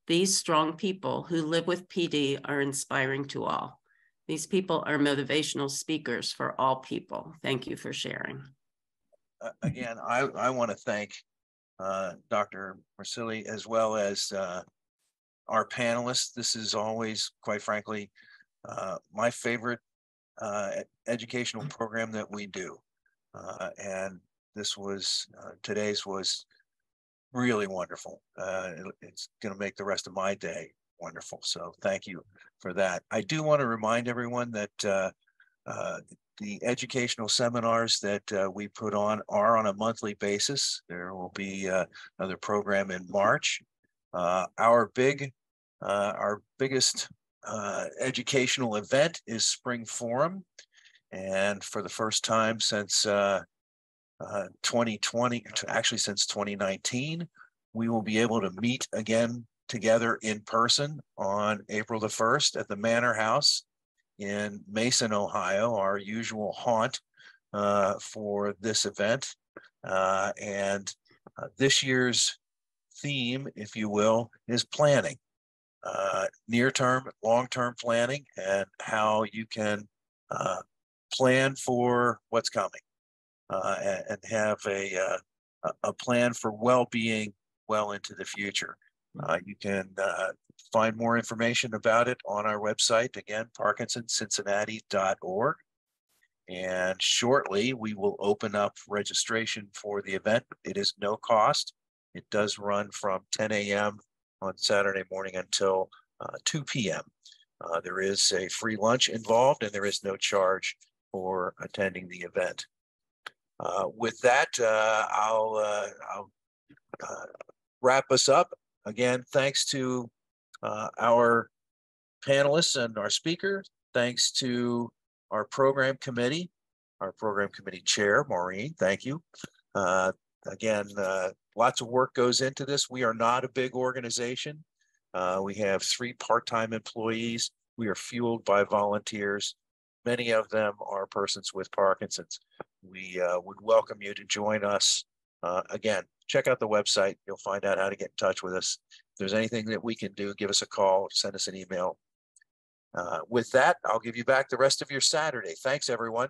[SPEAKER 2] These strong people who live with PD are inspiring to all. These people are motivational speakers for all people. Thank you for sharing.
[SPEAKER 1] Again, I want to thank Dr. Marsili as well as our panelists. This is always, quite frankly, my favorite educational program that we do. And this was, today's was really wonderful. It's going to make the rest of my day wonderful. So thank you for that. I do want to remind everyone that The educational seminars that we put on are on a monthly basis. There will be another program in March. Our biggest educational event is Spring Forum. And for the first time since 2020, actually since 2019, we will be able to meet again together in person on April the 1st at the Manor House in Mason, Ohio, our usual haunt for this event. And this year's theme, if you will, is planning, near-term, long-term planning, and how you can plan for what's coming and have a plan for well-being well into the future. You can find more information about it on our website, again, parkinsonsincinnati.org. And shortly, we will open up registration for the event. It is no cost. It does run from 10 a.m. on Saturday morning until 2 p.m. There is a free lunch involved, and there is no charge for attending the event. With that, I'll wrap us up. Again, thanks to our panelists and our speakers. Thanks to our program committee chair, Maureen, thank you. Again, lots of work goes into this. We are not a big organization. We have 3 part-time employees. We are fueled by volunteers. Many of them are persons with Parkinson's. We would welcome you to join us. Again, check out the website. You'll find out how to get in touch with us. If there's anything that we can do, give us a call, send us an email. With that, I'll give you back the rest of your Saturday. Thanks, everyone.